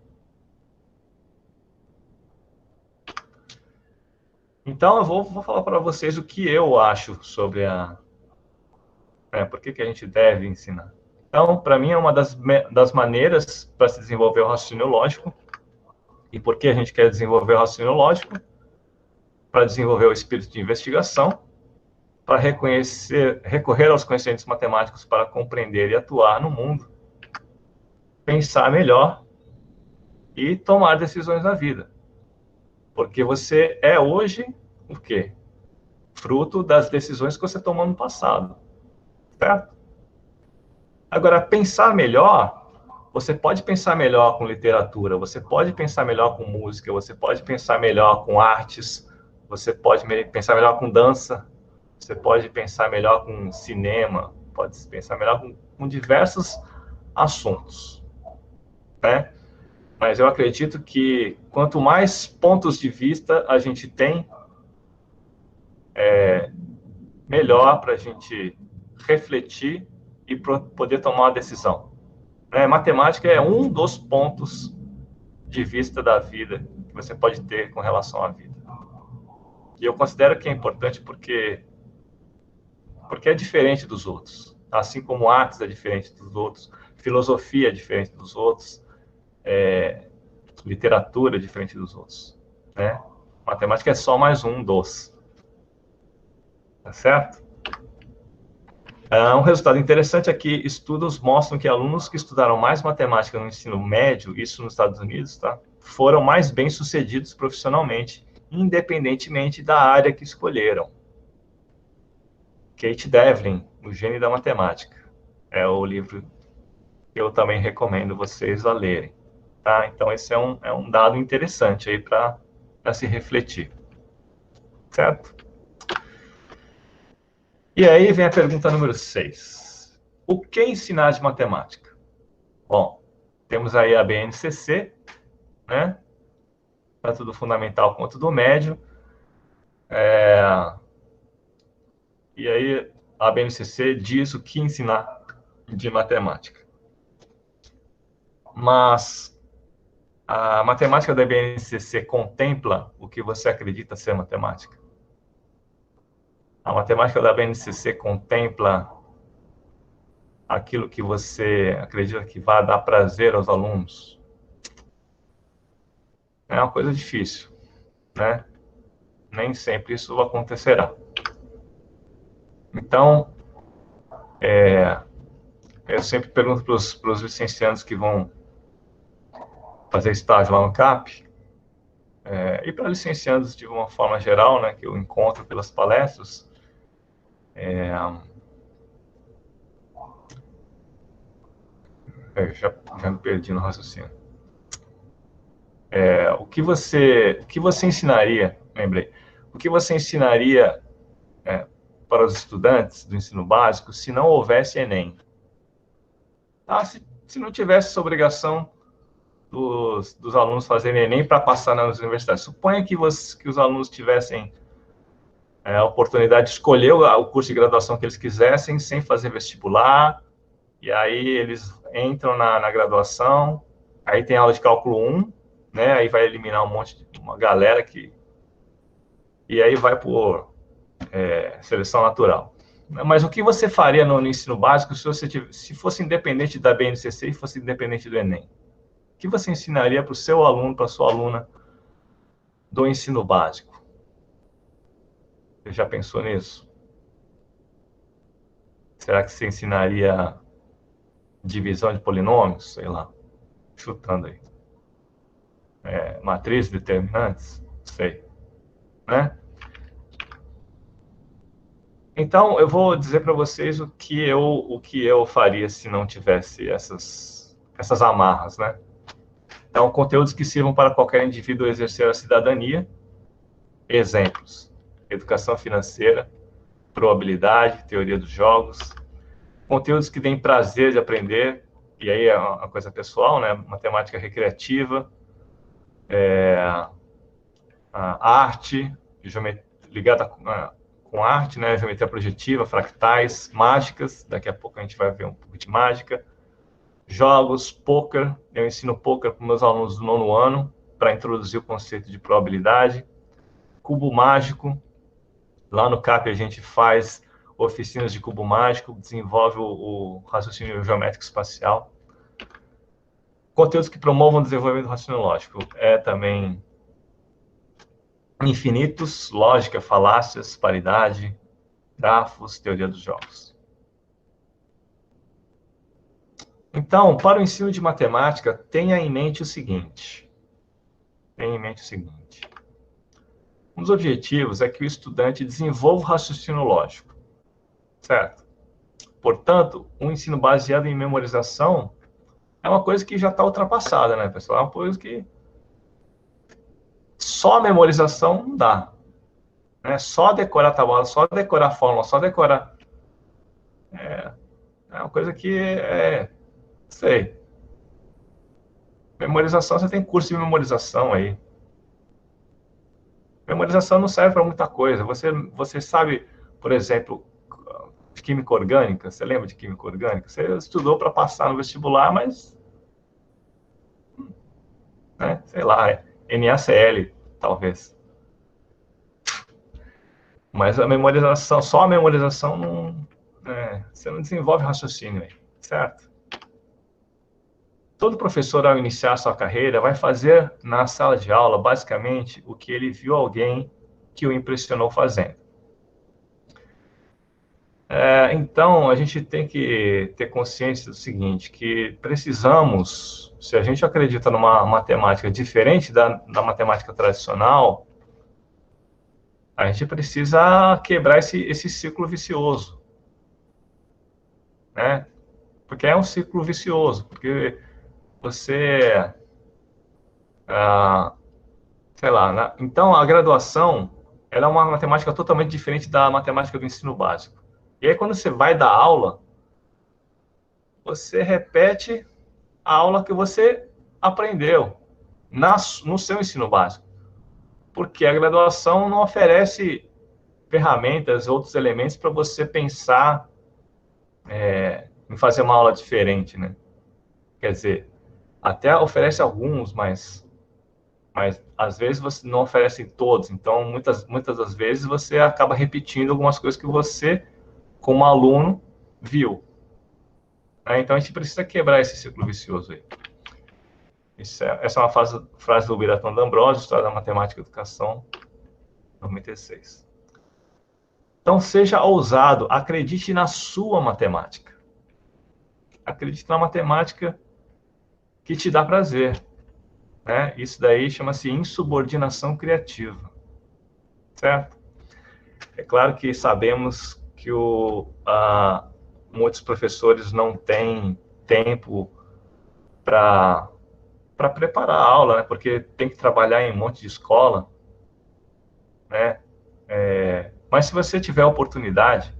Então, eu vou falar para vocês o que eu acho sobre por que a gente deve ensinar. Então, para mim, é uma das maneiras para se desenvolver o raciocínio lógico. E por que a gente quer desenvolver o raciocínio lógico? Para desenvolver o espírito de investigação para recorrer aos conhecimentos matemáticos para compreender e atuar no mundo, pensar melhor e tomar decisões na vida. Porque você é hoje o quê? Fruto das decisões que você tomou no passado, certo? Agora, pensar melhor, você pode pensar melhor com literatura, você pode pensar melhor com música, você pode pensar melhor com artes, você pode pensar melhor com dança, você pode pensar melhor com cinema, pode pensar melhor com diversos assuntos, né? Mas eu acredito que quanto mais pontos de vista a gente tem, melhor para a gente refletir e poder tomar uma decisão. Matemática é um dos pontos de vista da vida que você pode ter com relação à vida. E eu considero que é importante porque é diferente dos outros. Assim como artes é diferente dos outros, filosofia é diferente dos outros, literatura é diferente dos outros, né? Matemática é só mais um dos. Tá certo? Um resultado interessante é que estudos mostram que alunos que estudaram mais matemática no ensino médio, isso nos Estados Unidos, tá? Foram mais bem-sucedidos profissionalmente, independentemente da área que escolheram. Kate Devlin, O Gênio da Matemática, é o livro que eu também recomendo vocês a lerem. Tá? Então, esse é um dado interessante aí para se refletir. Certo? E aí vem a pergunta número 6. O que ensinar de matemática? Bom, temos aí a BNCC, né? Tanto do fundamental quanto do médio. E aí a BNCC diz o que ensinar de matemática. Mas a matemática da BNCC contempla o que você acredita ser matemática? A matemática da BNCC contempla aquilo que você acredita que vai dar prazer aos alunos? É uma coisa difícil, né? Nem sempre isso acontecerá. Então, eu sempre pergunto para os licenciados que vão fazer estágio lá no CAP, e para licenciados de uma forma geral, né, que eu encontro pelas palestras, já me perdi no raciocínio. O que você ensinaria, lembrei, o que você ensinaria para os estudantes do ensino básico se não houvesse Enem? Se não tivesse essa obrigação dos alunos fazerem Enem para passar nas universidades. Suponha que os alunos tivessem a oportunidade de escolher o curso de graduação que eles quisessem, sem fazer vestibular, e aí eles entram na graduação, aí tem aula de cálculo 1, né? Aí vai eliminar uma galera e aí vai por seleção natural. Mas o que você faria no ensino básico se fosse independente da BNCC e fosse independente do Enem? O que você ensinaria para o seu aluno, para a sua aluna do ensino básico? Você já pensou nisso? Será que você ensinaria divisão de polinômios? Sei lá, chutando aí. Matrizes determinantes? Sei. Né? Então, eu vou dizer para vocês o que eu faria se não tivesse essas amarras, né? Então, conteúdos que sirvam para qualquer indivíduo exercer a cidadania. Exemplos: educação financeira, probabilidade, teoria dos jogos. Conteúdos que deem prazer de aprender, e aí é uma coisa pessoal, né? Matemática recreativa, a arte, ligada com arte, né? Geometria projetiva, fractais, mágicas, daqui a pouco a gente vai ver um pouco de mágica. Jogos, poker, eu ensino poker para meus alunos do 9º ano, para introduzir o conceito de probabilidade. Cubo mágico, lá no CAP a gente faz oficinas de cubo mágico, desenvolve o raciocínio geométrico espacial. Conteúdos que promovam o desenvolvimento do raciocínio lógico, também infinitos, lógica, falácias, paridade, grafos, teoria dos jogos. Então, para o ensino de matemática, tenha em mente o seguinte. Um dos objetivos é que o estudante desenvolva o raciocínio lógico, certo? Portanto, um ensino baseado em memorização é uma coisa que já está ultrapassada, né, pessoal? É uma coisa que só a memorização não dá. Né? Só decorar a tabela, só decorar a fórmula, só decorar... É uma coisa que sei. Memorização, você tem curso de memorização aí. Memorização não serve para muita coisa. Você sabe, por exemplo, de química orgânica? Você lembra de química orgânica? Você estudou para passar no vestibular, mas... Né, sei lá, NaCl, talvez. Mas a memorização, só a memorização não... você não desenvolve raciocínio aí, certo? Todo professor, ao iniciar sua carreira, vai fazer na sala de aula, basicamente, o que ele viu alguém que o impressionou fazendo. Então, a gente tem que ter consciência do seguinte, que precisamos, se a gente acredita numa matemática diferente da matemática tradicional, a gente precisa quebrar esse ciclo vicioso. Né? Porque é um ciclo vicioso, porque você... sei lá, então a graduação ela é uma matemática totalmente diferente da matemática do ensino básico. E aí quando você vai dar aula, você repete a aula que você aprendeu no seu ensino básico. Porque a graduação não oferece ferramentas, outros elementos para você pensar em fazer uma aula diferente, né? Quer dizer, até oferece alguns, mas às vezes você não oferece todos, então muitas das vezes você acaba repetindo algumas coisas que você, como aluno, viu. Então a gente precisa quebrar esse ciclo vicioso aí. Essa é uma frase do Biratan D'Ambrosio, História da Matemática e Educação, 96. Então seja ousado, acredite na sua matemática. Acredite na matemática que te dá prazer. Né? Isso daí chama-se insubordinação criativa, certo? É claro que sabemos que muitos professores não têm tempo para preparar a aula, né? Porque tem que trabalhar em um monte de escola, né? Mas se você tiver oportunidade,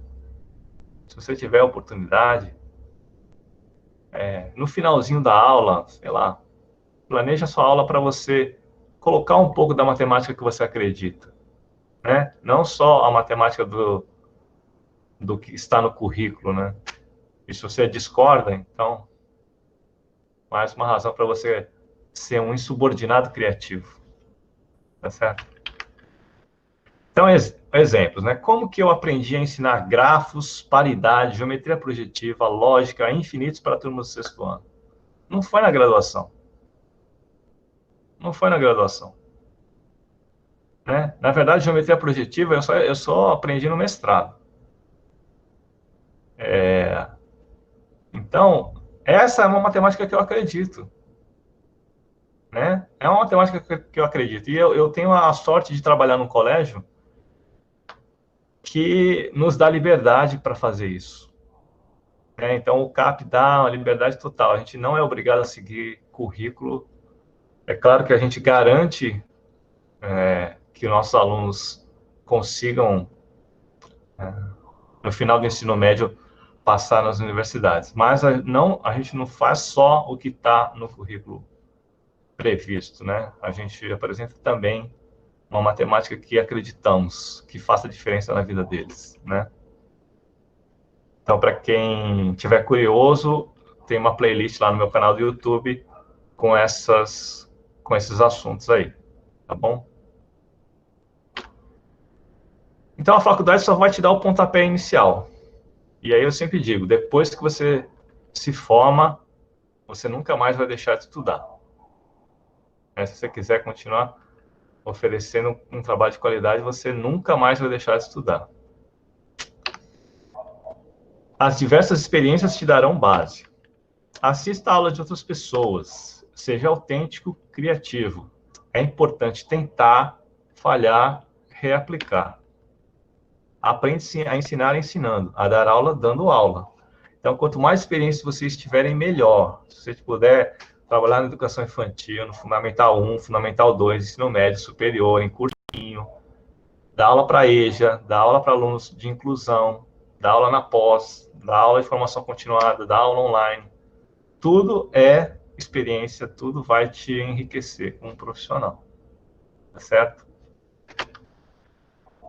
no finalzinho da aula, sei lá, planeja a sua aula para você colocar um pouco da matemática que você acredita, né? Não só a matemática do que está no currículo, né? E se você discorda, então, mais uma razão para você ser um insubordinado criativo, tá certo? Então, exemplos, né? Como que eu aprendi a ensinar grafos, paridade, geometria projetiva, lógica, infinitos para a turma do sexto ano? Não foi na graduação. Não foi na graduação. Né? Na verdade, geometria projetiva eu só aprendi no mestrado. Então, essa é uma matemática que eu acredito. Né? É uma matemática que eu acredito. E eu tenho a sorte de trabalhar num colégio que nos dá liberdade para fazer isso. Então, o CAP dá uma liberdade total. A gente não é obrigado a seguir currículo. É claro que a gente garante que nossos alunos consigam, no final do ensino médio, passar nas universidades. Mas a gente não faz só o que está no currículo previsto, né? A gente apresenta também uma matemática que acreditamos que faça diferença na vida deles, né? Então, para quem tiver curioso, tem uma playlist lá no meu canal do YouTube com esses assuntos aí, tá bom? Então, a faculdade só vai te dar o pontapé inicial. E aí eu sempre digo, depois que você se forma, você nunca mais vai deixar de estudar. Se você quiser continuar oferecendo um trabalho de qualidade, você nunca mais vai deixar de estudar. As diversas experiências te darão base. Assista a aula de outras pessoas. Seja autêntico, criativo. É importante tentar, falhar, reaplicar. Aprende a ensinar ensinando, a dar aula dando aula. Então, quanto mais experiência vocês tiverem, melhor. Se você puder trabalhar na educação infantil, no Fundamental 1, Fundamental 2, ensino médio, superior, em cursinho, dar aula para EJA, dar aula para alunos de inclusão, dar aula na pós, dar aula de formação continuada, dar aula online. Tudo é experiência, tudo vai te enriquecer como profissional. Tá certo?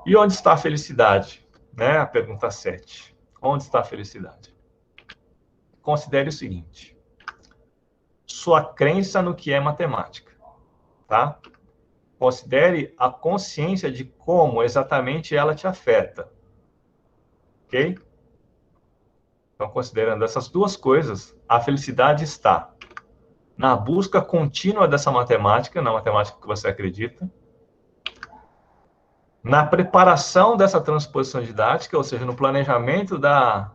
E onde está a felicidade? Né? A pergunta 7. Onde está a felicidade? Considere o seguinte. Sua crença no que é matemática. Tá? Considere a consciência de como exatamente ela te afeta. Ok? Então, considerando essas duas coisas, a felicidade está na busca contínua dessa matemática, na matemática que você acredita, na preparação dessa transposição didática, ou seja, no planejamento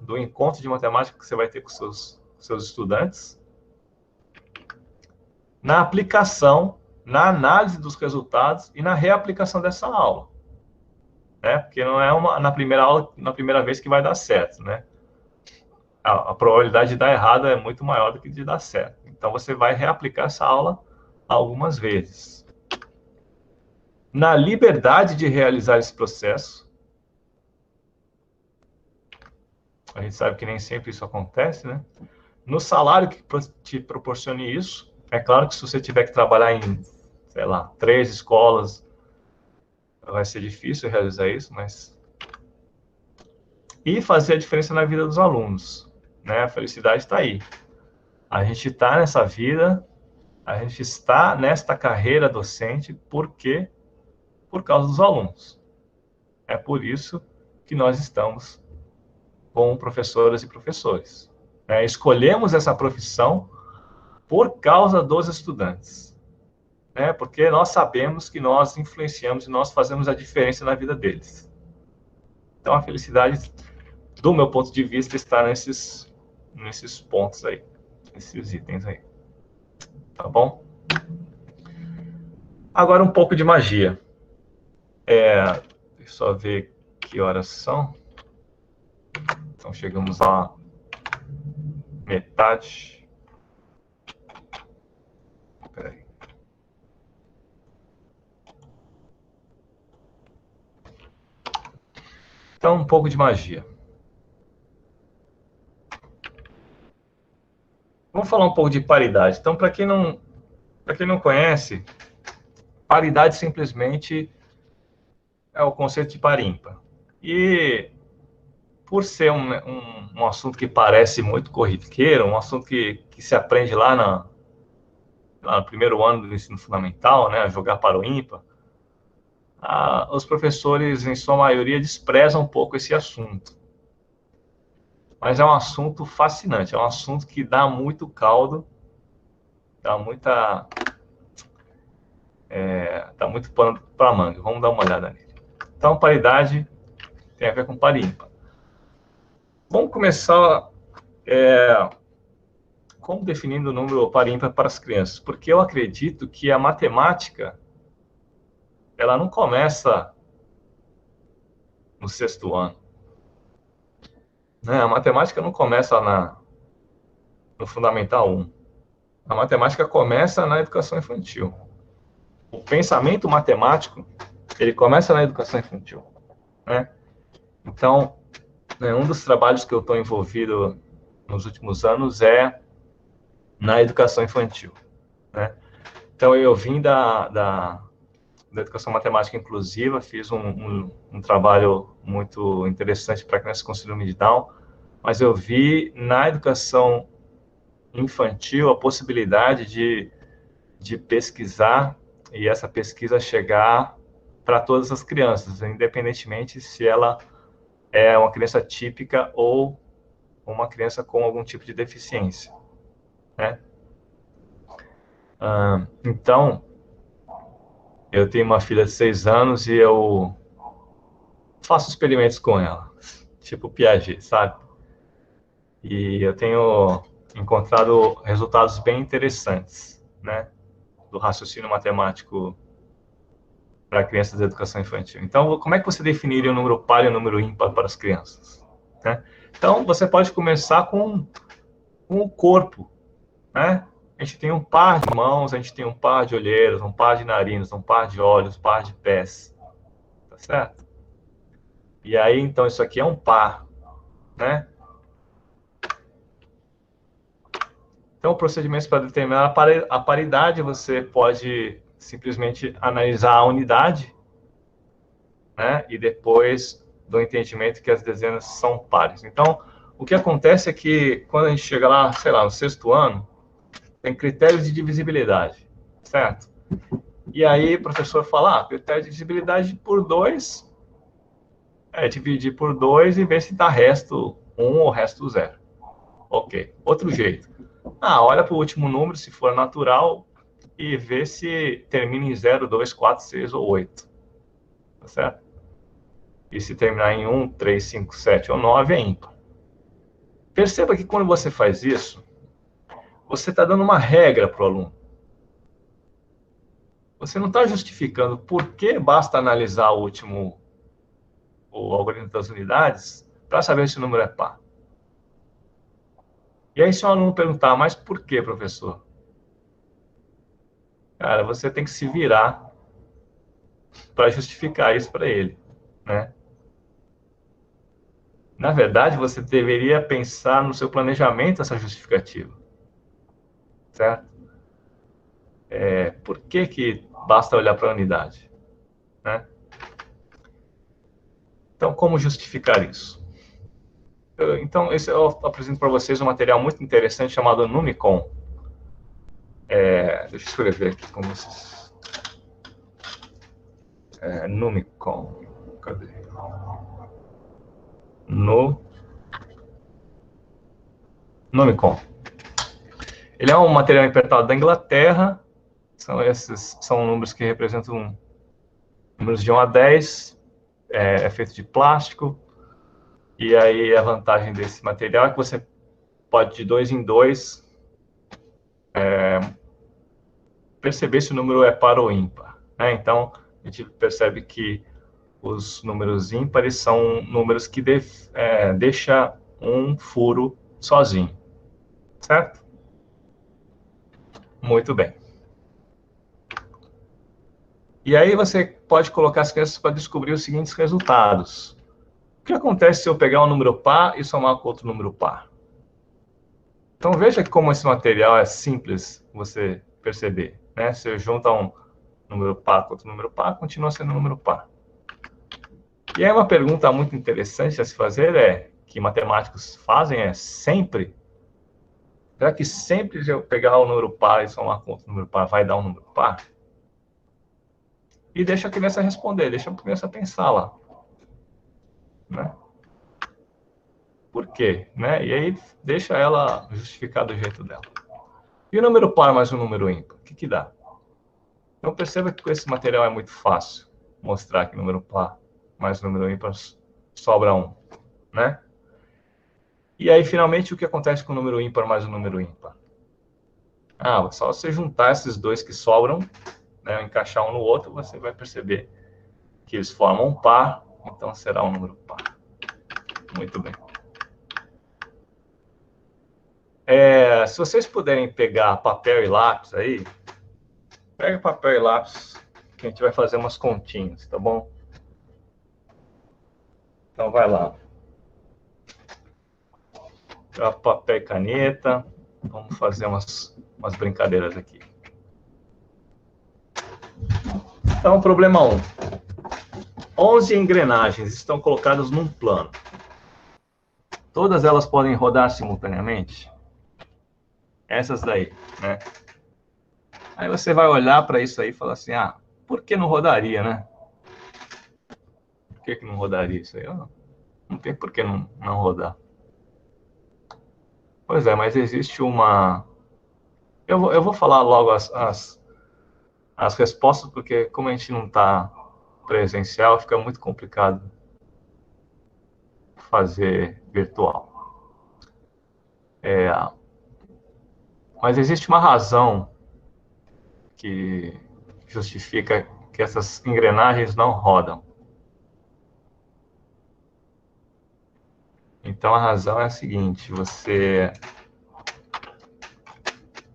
do encontro de matemática que você vai ter com seus estudantes, na aplicação, na análise dos resultados e na reaplicação dessa aula. Né? Porque não é na primeira aula, na primeira vez que vai dar certo, né? A probabilidade de dar errado é muito maior do que de dar certo. Então, você vai reaplicar essa aula algumas vezes. Na liberdade de realizar esse processo. A gente sabe que nem sempre isso acontece, né? No salário que te proporcione isso. É claro que se você tiver que trabalhar em, sei lá, 3 escolas, vai ser difícil realizar isso, mas... E fazer a diferença na vida dos alunos, né? A felicidade está aí. A gente está nessa vida, a gente está nesta carreira docente, por quê? Por causa dos alunos. É por isso que nós estamos com professoras e professores. Escolhemos essa profissão por causa dos estudantes. Porque nós sabemos que nós influenciamos e nós fazemos a diferença na vida deles. Então, a felicidade, do meu ponto de vista, está nesses pontos aí, nesses itens aí. Tá bom? Agora, um pouco de magia. Deixa eu só ver que horas são. Então, chegamos à metade. Espera aí. Então, um pouco de magia. Vamos falar um pouco de paridade. Então, para quem não conhece, paridade simplesmente é o conceito de par ímpar. E por ser um assunto que parece muito corriqueiro, um assunto que se aprende lá no primeiro ano do ensino fundamental, né, a jogar par ou ímpar, os professores, em sua maioria, desprezam um pouco esse assunto. Mas é um assunto fascinante, é um assunto que dá muito caldo, dá muito pano para manga. Vamos dar uma olhada nele. Então, paridade tem a ver com par ímpar. Vamos começar como definindo o número par ímpar para as crianças, porque eu acredito que a matemática ela não começa no 6º ano. Né? A matemática não começa no Fundamental 1. A matemática começa na educação infantil. O pensamento matemático, ele começa na educação infantil. Né? Então, um dos trabalhos que eu estou envolvido nos últimos anos é na educação infantil. Né? Então, eu vim da educação matemática inclusiva, fiz um trabalho muito interessante para crianças com síndrome de Down, mas eu vi na educação infantil a possibilidade de pesquisar e essa pesquisa chegar para todas as crianças, independentemente se ela é uma criança típica ou uma criança com algum tipo de deficiência. Né? Então, eu tenho uma filha de 6 anos e eu faço experimentos com ela, tipo Piaget, sabe? E eu tenho encontrado resultados bem interessantes, né, do raciocínio matemático para crianças da educação infantil. Então, como é que você definiria o número par e o número ímpar para as crianças, né? Então, você pode começar com o corpo, né? A gente tem um par de mãos, a gente tem um par de olheiras, um par de narinas, um par de olhos, um par de pés, tá certo? E aí, então, isso aqui é um par, né? Então, o procedimento para determinar a paridade, você pode simplesmente analisar a unidade, né? E depois do entendimento que as dezenas são pares. Então, o que acontece é que quando a gente chega lá, sei lá, no 6º ano, tem critérios de divisibilidade, certo? E aí o professor fala, critério de divisibilidade por 2 é dividir por 2 e ver se dá resto 1 ou resto 0. Ok. Outro jeito. Olha para o último número, se for natural, e vê se termina em 0, 2, 4, 6 ou 8. Tá certo? E se terminar em 1, 3, 5, 7 ou 9, é ímpar. Perceba que quando você faz isso, você está dando uma regra para o aluno. Você não está justificando por que basta analisar o algoritmo das unidades para saber se o número é par. E aí, se o aluno perguntar, mas por que, professor? Cara, você tem que se virar para justificar isso para ele, né? Na verdade, você deveria pensar no seu planejamento essa justificativa, certo? Por que basta olhar para a unidade, né? Então, como justificar isso? Então, eu apresento para vocês um material muito interessante chamado Numicon. Deixa eu escrever aqui com vocês. Numicon. Cadê? Numicon. Ele é um material importado da Inglaterra. São números que representam números de 1 a 10. É feito de plástico. E aí a vantagem desse material é que você pode, de 2 em 2, perceber se o número é par ou ímpar, né? Então, a gente percebe que os números ímpares são números que deixam um furo sozinho, certo? Muito bem. E aí você pode colocar as crianças para descobrir os seguintes resultados. O que acontece se eu pegar um número par e somar com outro número par? Então veja como esse material é simples você perceber, né? Se eu junto um número par com outro número par, continua sendo um número par. E aí uma pergunta muito interessante a se fazer que matemáticos fazem sempre, será que sempre se eu pegar o número par e somar com outro número par vai dar um número par? E deixa a criança responder, deixa a criança pensar lá, né? Por quê? Né? E aí deixa ela justificar do jeito dela. E o número par mais o número ímpar, o que dá? Então perceba que com esse material é muito fácil mostrar que o número par mais o número ímpar sobra 1, né? E aí, finalmente, o que acontece com o número ímpar mais o número ímpar? Só você juntar esses dois que sobram, né, encaixar um no outro, você vai perceber que eles formam um par, então será um número par. Muito bem. Se vocês puderem pegar papel e lápis aí, pega papel e lápis, que a gente vai fazer umas continhas, tá bom? Então, vai lá. Pega papel e caneta, vamos fazer umas brincadeiras aqui. Então, problema 1. 11 engrenagens estão colocadas num plano. Todas elas podem rodar simultaneamente? Essas daí, né? Aí você vai olhar para isso aí e falar assim, por que não rodaria, né? Por que não rodaria isso aí? Não tem por que não rodar. Pois é, mas existe uma... Eu vou falar logo as respostas, porque como a gente não está presencial, fica muito complicado fazer virtual. Mas existe uma razão que justifica que essas engrenagens não rodam. Então, a razão é a seguinte: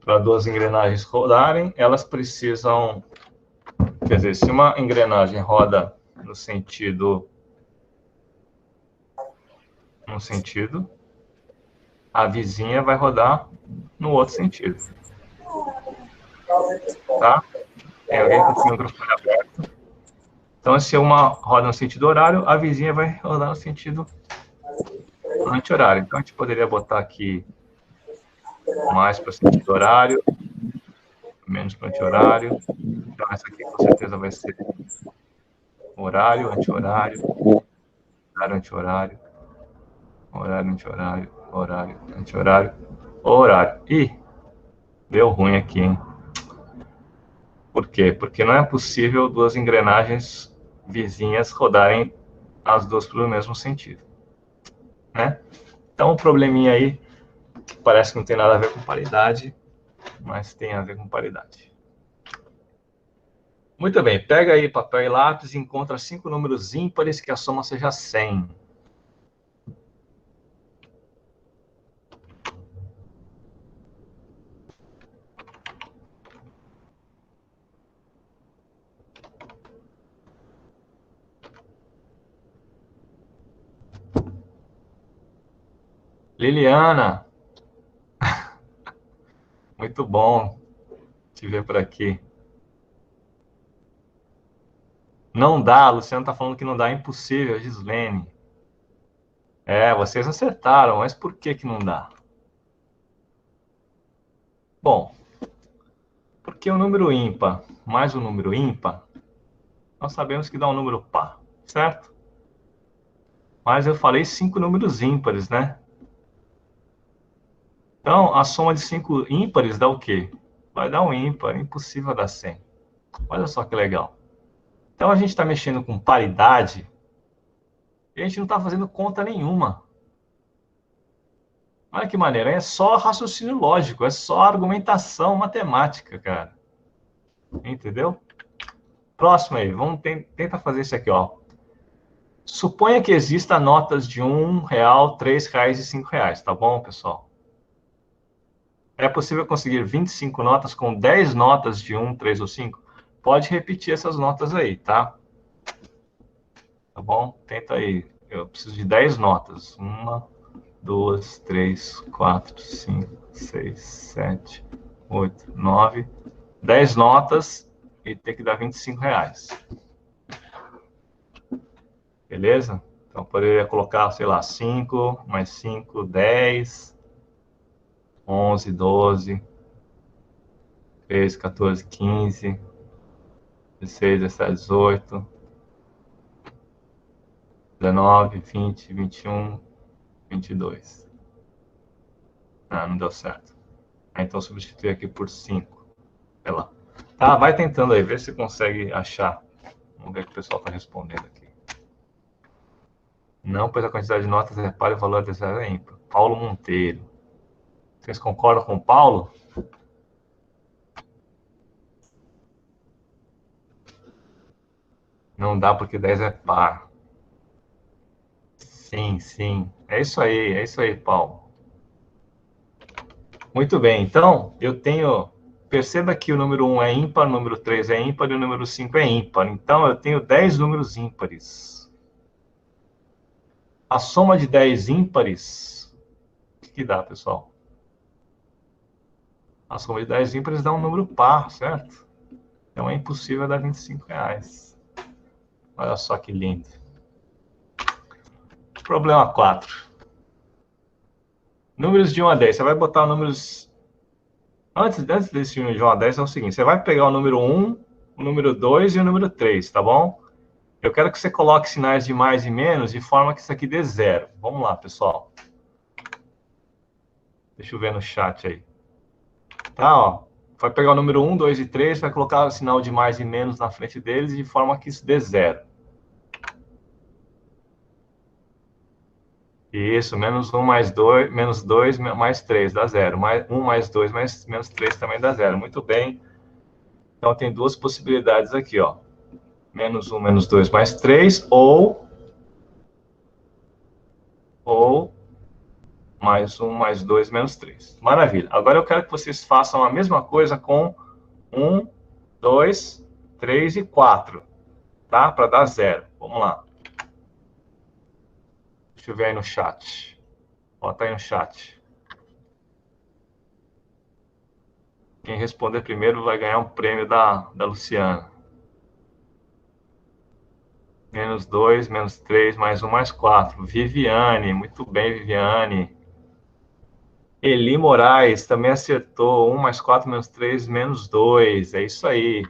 para duas engrenagens rodarem, elas precisam... Quer dizer, se uma engrenagem roda no sentido, a vizinha vai rodar no outro sentido. Tá? Tem alguém com o microfone aberto. Então, se uma roda no sentido horário, a vizinha vai rodar no sentido anti-horário. Então, a gente poderia botar aqui mais para o sentido horário, menos para o anti-horário. Então, essa aqui com certeza vai ser horário, anti-horário, horário, anti-horário, horário, anti-horário, horário, anti-horário, horário. Ih, deu ruim aqui, hein? Por quê? Porque não é possível duas engrenagens vizinhas rodarem as duas para o mesmo sentido, né? Então, o probleminha aí parece que não tem nada a ver com paridade, mas tem a ver com paridade. Muito bem, pega aí papel e lápis e encontra 5 números ímpares que a soma seja 100. Liliana, muito bom te ver por aqui. Não dá, a Luciana está falando que não dá, é impossível, Gislene. Vocês acertaram, mas por que não dá? Bom, porque o número ímpar mais o número ímpar, nós sabemos que dá um número par, certo? Mas eu falei 5 números ímpares, né? Então, a soma de 5 ímpares dá o quê? Vai dar um ímpar, impossível dar 100. Olha só que legal. Então, a gente está mexendo com paridade e a gente não está fazendo conta nenhuma. Olha que maneira, é só raciocínio lógico, é só argumentação matemática, cara. Entendeu? Próximo aí, vamos tentar fazer isso aqui, ó. Suponha que exista notas de R$1, R$3 e R$5, tá bom, pessoal? É possível conseguir 25 notas com 10 notas de 1, 3 ou 5? Pode repetir essas notas aí, tá? Tá bom? Tenta aí. Eu preciso de 10 notas. 1, 2, 3, 4, 5, 6, 7, 8, 9. 10 notas e tem que dar R$25. Beleza? Então, poderia colocar, sei lá, 5, mais 5, 10, 11, 12, 13, 14, 15, 16, 17, 18, 19, 20, 21, 22. Não deu certo. Então, substituir aqui por 5. Sei lá. Tá, vai tentando aí, vê se consegue achar. Vamos ver o que o pessoal está respondendo aqui. Não, pois a quantidade de notas é par e o valor de zero é ímpar. Paulo Monteiro. Vocês concordam com o Paulo? Não dá porque 10 é par. Sim, sim. É isso aí, Paulo. Muito bem, então, eu tenho... Perceba que o número 1 é ímpar, o número 3 é ímpar e o número 5 é ímpar. Então, eu tenho 10 números ímpares. A soma de 10 ímpares, o que dá, pessoal? A soma de 10 ímpares dá um número par, certo? Então, é impossível dar R$25. Olha só que lindo. Problema 4. Números de 1 a 10. Você vai botar números... Antes desse número de 1 a 10 é o seguinte. Você vai pegar o número 1, o número 2 e o número 3, tá bom? Eu quero que você coloque sinais de mais e menos de forma que isso aqui dê 0. Vamos lá, pessoal. Deixa eu ver no chat aí. Tá, ó. Vai pegar o número 1, 2 e 3, vai colocar o sinal de mais e menos na frente deles de forma que isso dê 0. Isso, menos 1 mais 2, menos 2 mais 3 dá 0. 1 mais 2 mais menos 3 também dá 0. Muito bem. Então, tem duas possibilidades aqui, ó. Menos 1, menos 2 mais 3, ou mais 1, mais 2, menos 3. Maravilha. Agora eu quero que vocês façam a mesma coisa com 1, 2, 3 e 4, tá? Para dar 0. Vamos lá. Deixa eu ver aí no chat. Bota aí no chat. Quem responder primeiro vai ganhar um prêmio da Luciana. Menos 2, menos 3, mais 1, mais 4. Viviane, muito bem, Viviane. Eli Moraes também acertou. 1 mais 4, menos 3, menos 2. É isso aí.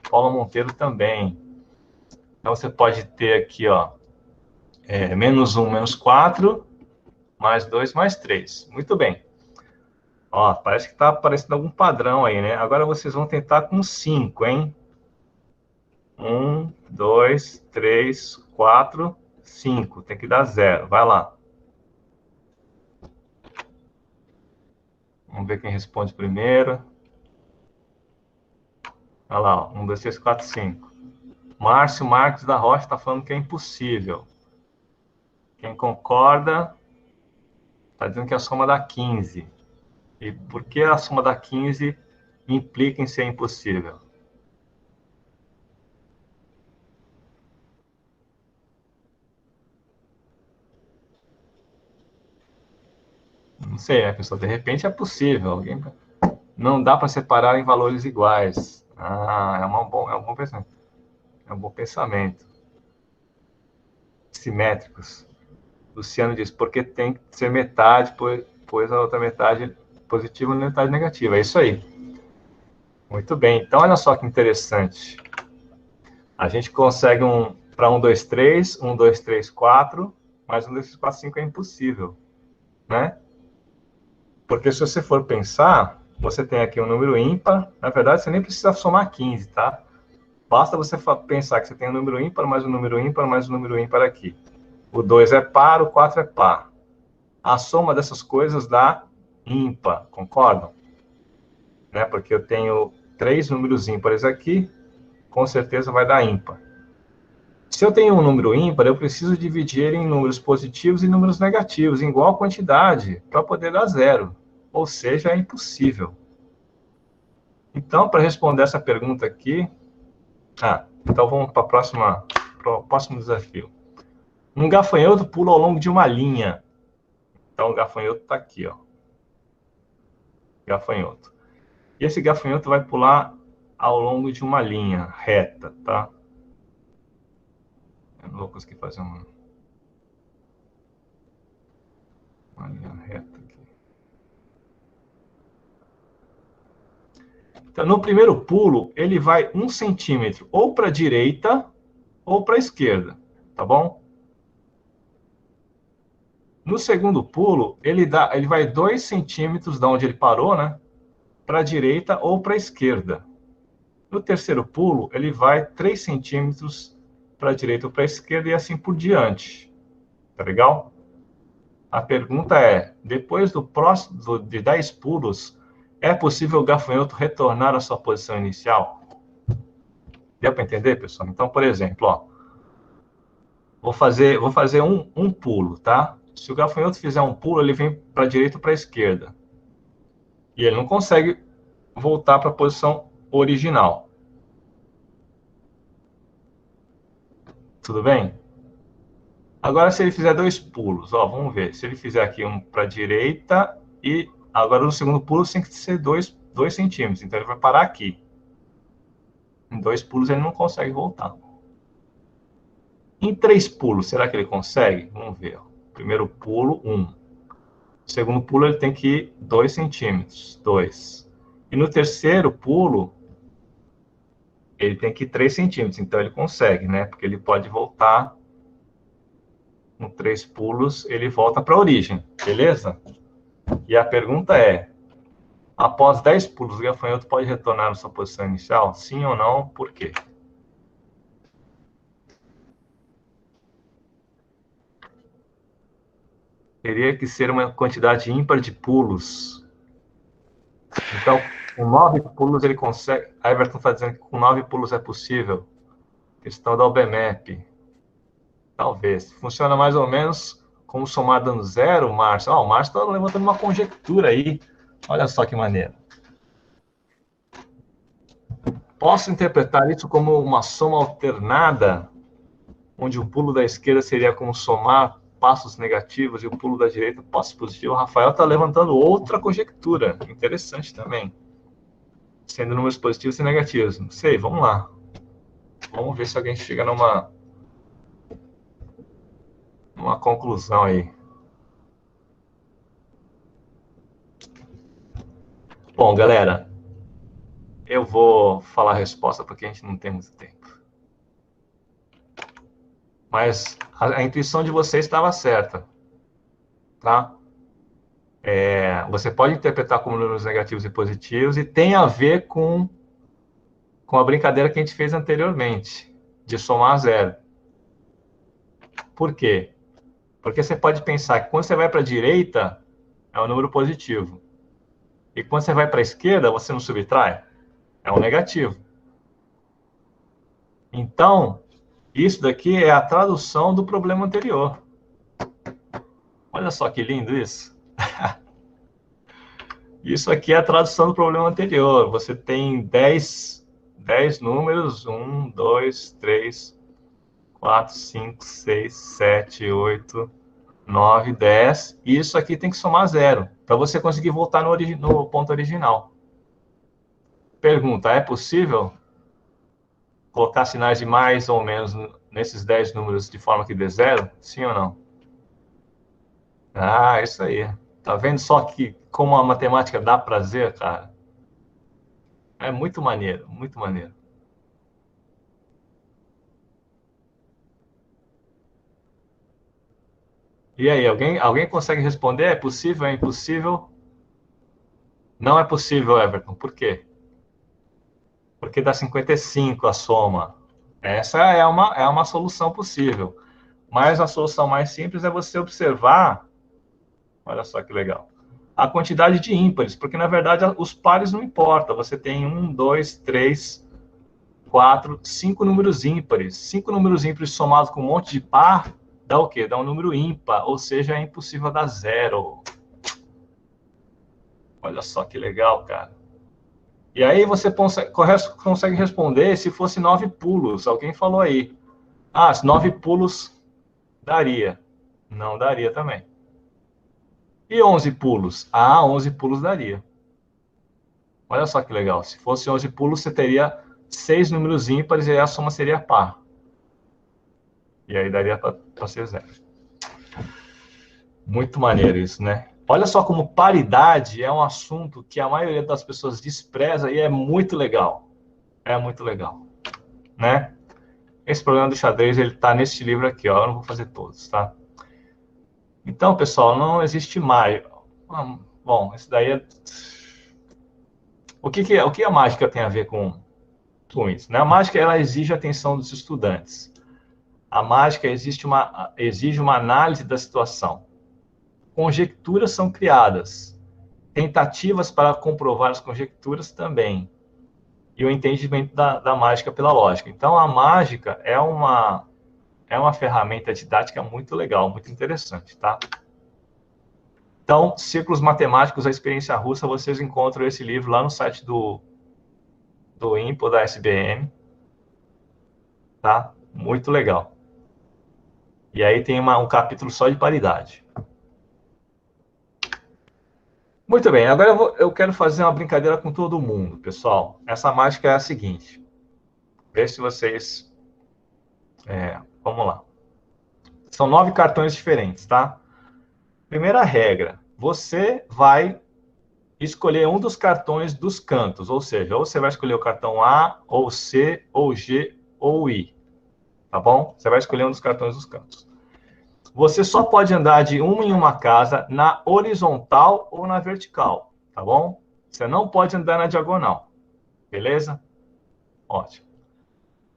Paula Monteiro também. Então, você pode ter aqui, ó, menos 1, menos 4, mais 2, mais 3. Muito bem. Ó, parece que está aparecendo algum padrão aí, né? Agora vocês vão tentar com 5, hein? 1, 2, 3, 4, 5. Tem que dar 0. Vai lá. Vamos ver quem responde primeiro. Olha lá, 1, 2, 3, 4, 5. Márcio Marques da Rocha está falando que é impossível. Quem concorda está dizendo que a soma dá 15. E por que a soma dá 15 implica em ser impossível? Não sei, né, pessoal? De repente é possível. Alguém... Não dá para separar em valores iguais. Ah, é um bom pensamento. É um bom pensamento. Simétricos. Luciano diz, porque tem que ser metade, pois a outra metade positiva e a metade negativa. É isso aí. Muito bem. Então, olha só que interessante. A gente consegue para 1, 2, 3, 1, 2, 3, 4, mas 1, 2, 3, 4, 5 é impossível, né? Porque se você for pensar, você tem aqui um número ímpar, na verdade você nem precisa somar 15, tá? Basta você pensar que você tem um número ímpar, mais um número ímpar, mais um número ímpar aqui. O 2 é par, o 4 é par. A soma dessas coisas dá ímpar, concordam? Né? Porque eu tenho 3 números ímpares aqui, com certeza vai dar ímpar. Se eu tenho um número ímpar, eu preciso dividir em números positivos e números negativos, em igual quantidade, para poder dar 0. Ou seja, é impossível. Então, para responder essa pergunta aqui... então vamos para o próximo desafio. Um gafanhoto pula ao longo de uma linha. Então, o gafanhoto está aqui, ó. Gafanhoto. E esse gafanhoto vai pular ao longo de uma linha reta, tá? Eu não vou conseguir fazer uma linha reta aqui. Então, no primeiro pulo, ele vai 1 centímetro ou para a direita ou para a esquerda, tá bom? No segundo pulo, ele vai 2 centímetros da onde ele parou, né? Para a direita ou para a esquerda. No terceiro pulo, ele vai 3 centímetros para a direita ou para a esquerda e assim por diante. Tá legal? A pergunta é, depois de 10 pulos, é possível o gafanhoto retornar à sua posição inicial? Deu para entender, pessoal? Então, por exemplo, ó, vou fazer um pulo, tá? Se o gafanhoto fizer um pulo, ele vem para a direita ou para a esquerda. E ele não consegue voltar para a posição original. Tudo bem? Agora, se ele fizer 2 pulos, ó, vamos ver. Se ele fizer aqui um para a direita e agora no segundo pulo tem que ser 2 centímetros. Então, ele vai parar aqui. Em 2 pulos, ele não consegue voltar. Em 3 pulos, será que ele consegue? Vamos ver. Ó. Primeiro pulo, 1. Segundo pulo, ele tem que ir 2 centímetros. 2. E no terceiro pulo, ele tem que ir 3 centímetros. Então, ele consegue, né? Porque ele pode voltar. Com 3 pulos, ele volta para a origem. Beleza? E a pergunta é, após 10 pulos, o gafanhoto pode retornar à sua posição inicial? Sim ou não? Por quê? teria que ser uma quantidade ímpar de pulos. Então, com 9 pulos ele consegue... A Everton está dizendo que com 9 pulos é possível. Questão da OBMAP. Talvez. Funciona mais ou menos como somar dando zero, Márcio. O Márcio está levantando uma conjectura aí. Olha só que maneiro. Posso interpretar isso como uma soma alternada, onde o pulo da esquerda seria como somar passos negativos e o pulo da direita passos positivos. O Rafael está levantando outra conjectura. Interessante também. Sendo números positivos e negativos. Não sei, vamos lá. Vamos ver se alguém chega numa conclusão aí. Bom, galera, eu vou falar a resposta porque a gente não tem muito tempo. Mas a intuição de vocês estava certa, tá? Você pode interpretar como números negativos e positivos e tem a ver com a brincadeira que a gente fez anteriormente, de somar zero. Por quê? Porque você pode pensar que quando você vai para a direita, é um número positivo. E quando você vai para a esquerda, você não subtrai? É um negativo. Então, isso daqui é a tradução do problema anterior. Olha só que lindo isso. Isso aqui é a tradução do problema anterior. Você tem 10 números. 1, 2, 3, 4, 5, 6, 7, 8, 9, 10. E isso aqui tem que somar zero, para você conseguir voltar no ponto original. Pergunta, é possível colocar sinais de mais ou menos nesses 10 números de forma que dê zero? Sim ou não? Ah, isso aí. Tá vendo só que como a matemática dá prazer, cara? É muito maneiro, muito maneiro. E aí, alguém consegue responder? É possível? É impossível? Não é possível, Everton. Por quê? Porque dá 55 a soma. Essa é uma solução possível. Mas a solução mais simples é você observar, olha só que legal, a quantidade de ímpares, porque na verdade os pares não importam. Você tem 1, 2, 3, 4, 5 números ímpares. 5 números ímpares somados com um monte de par, dá o quê? Dá um número ímpar, ou seja, é impossível dar zero. Olha só que legal, cara. E aí você consegue responder se fosse 9 pulos. Alguém falou aí. Ah, 9 pulos daria. Não daria também. E 11 pulos? Ah, 11 pulos daria. Olha só que legal. Se fosse 11 pulos, você teria 6 números ímpares e aí a soma seria par. E aí daria para ser zero. Muito maneiro isso, né? Olha só como paridade é um assunto que a maioria das pessoas despreza e é muito legal. É muito legal, né? Esse problema do xadrez, ele tá nesse livro aqui, ó. Eu não vou fazer todos, tá? Então, pessoal, não existe mais. Bom, isso daí é... O que a mágica tem a ver com isso, né? A mágica, ela exige a atenção dos estudantes. A mágica exige uma análise da situação. Conjecturas são criadas. Tentativas para comprovar as conjecturas também. E o entendimento da mágica pela lógica. Então, a mágica é uma ferramenta didática muito legal, muito interessante, tá? Então, Círculos Matemáticos, a Experiência Russa, vocês encontram esse livro lá no site do INPO, da SBM, tá? Muito legal. E aí tem um capítulo só de paridade. Muito bem, agora eu quero fazer uma brincadeira com todo mundo, pessoal. Essa mágica é a seguinte. Vê se vocês... vamos lá. São 9 cartões diferentes, tá? Primeira regra. Você vai escolher um dos cartões dos cantos. Ou seja, ou você vai escolher o cartão A, ou C, ou G, ou I. Tá bom? Você vai escolher um dos cartões dos cantos. Você só pode andar de uma em uma casa na horizontal ou na vertical, tá bom? Você não pode andar na diagonal, beleza? Ótimo.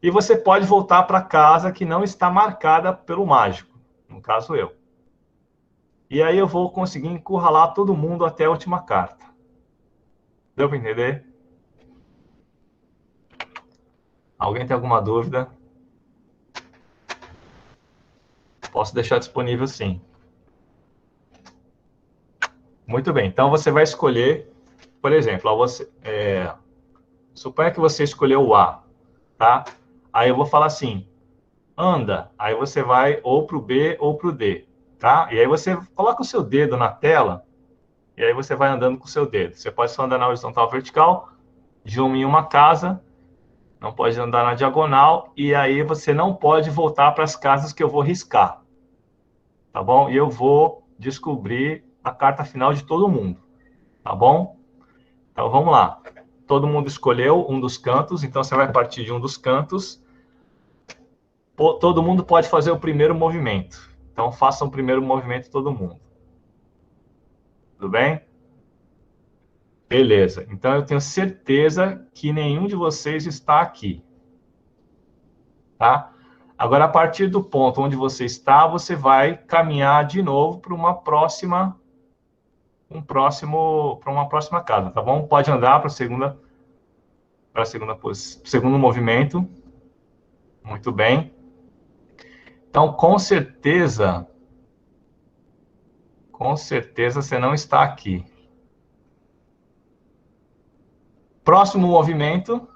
E você pode voltar para a casa que não está marcada pelo mágico, no caso eu. E aí eu vou conseguir encurralar todo mundo até a última carta. Deu para entender? Alguém tem alguma dúvida? Posso deixar disponível, sim. Muito bem. Então, você vai escolher, por exemplo, suponha que você escolheu o A, tá? Aí eu vou falar assim, anda. Aí você vai ou para o B ou para o D, tá? E aí você coloca o seu dedo na tela e aí você vai andando com o seu dedo. Você pode só andar na horizontal ou vertical, de uma em uma casa, não pode andar na diagonal, e aí você não pode voltar para as casas que eu vou riscar, tá bom? E eu vou descobrir a carta final de todo mundo, tá bom? Então vamos lá. Todo mundo escolheu um dos cantos, então você vai partir de um dos cantos. Todo mundo pode fazer o primeiro movimento. Então faça o primeiro movimento todo mundo. Tudo bem? Beleza. Então eu tenho certeza que nenhum de vocês está aqui. Tá? Agora, a partir do ponto onde você está, você vai caminhar de novo para uma próxima casa, tá bom? Pode andar para segundo movimento. Muito bem. Então, com certeza você não está aqui. Próximo movimento.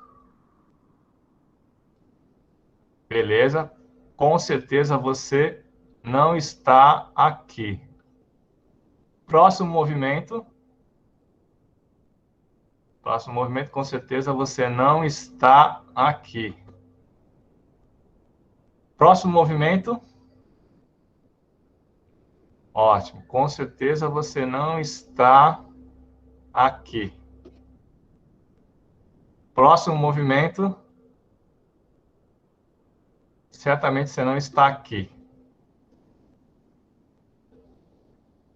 Beleza. Com certeza você não está aqui. Próximo movimento. Próximo movimento, com certeza você não está aqui. Próximo movimento. Ótimo. Com certeza você não está aqui. Próximo movimento. Certamente você não está aqui.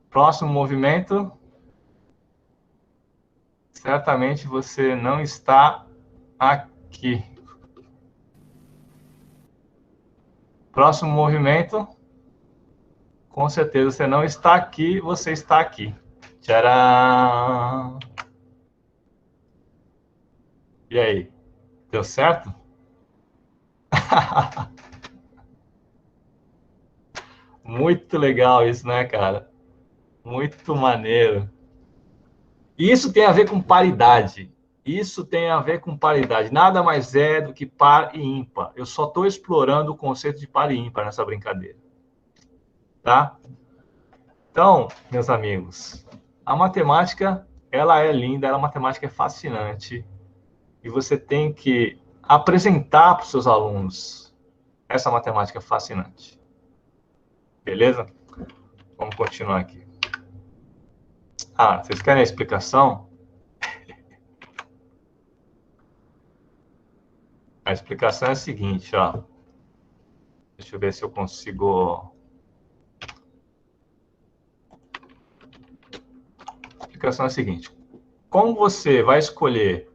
Próximo movimento. Certamente você não está aqui. Próximo movimento. Com certeza você não está aqui, você está aqui. Tcharam! E aí? Deu certo? Muito legal isso, né, cara? Muito maneiro. E isso tem a ver com paridade. Isso tem a ver com paridade. Nada mais é do que par e ímpar. Eu só estou explorando o conceito de par e ímpar nessa brincadeira. Tá? Então, meus amigos, a matemática, ela é linda, a matemática é fascinante. E você tem que apresentar para os seus alunos essa matemática fascinante. Beleza? Vamos continuar aqui. Ah, vocês querem a explicação? A explicação é a seguinte, ó. Deixa eu ver se eu consigo... A explicação é a seguinte. Como você vai escolher...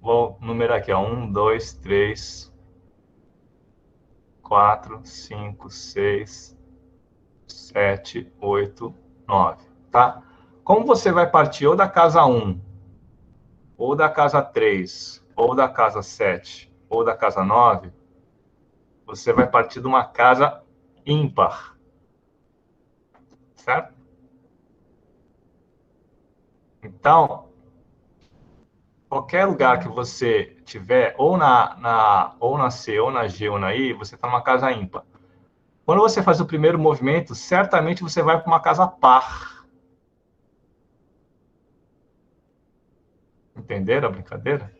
Vou numerar aqui, ó. 1, 2, 3, 4, 5, 6, 7, 8, 9, tá? Como você vai partir ou da casa 1, ou da casa 3, ou da casa 7, ou da casa 9, você vai partir de uma casa ímpar. Certo? Então, qualquer lugar que você tiver, ou na C, ou na G, ou na I, você está numa casa ímpar. Quando você faz o primeiro movimento, certamente você vai para uma casa par. Entenderam a brincadeira?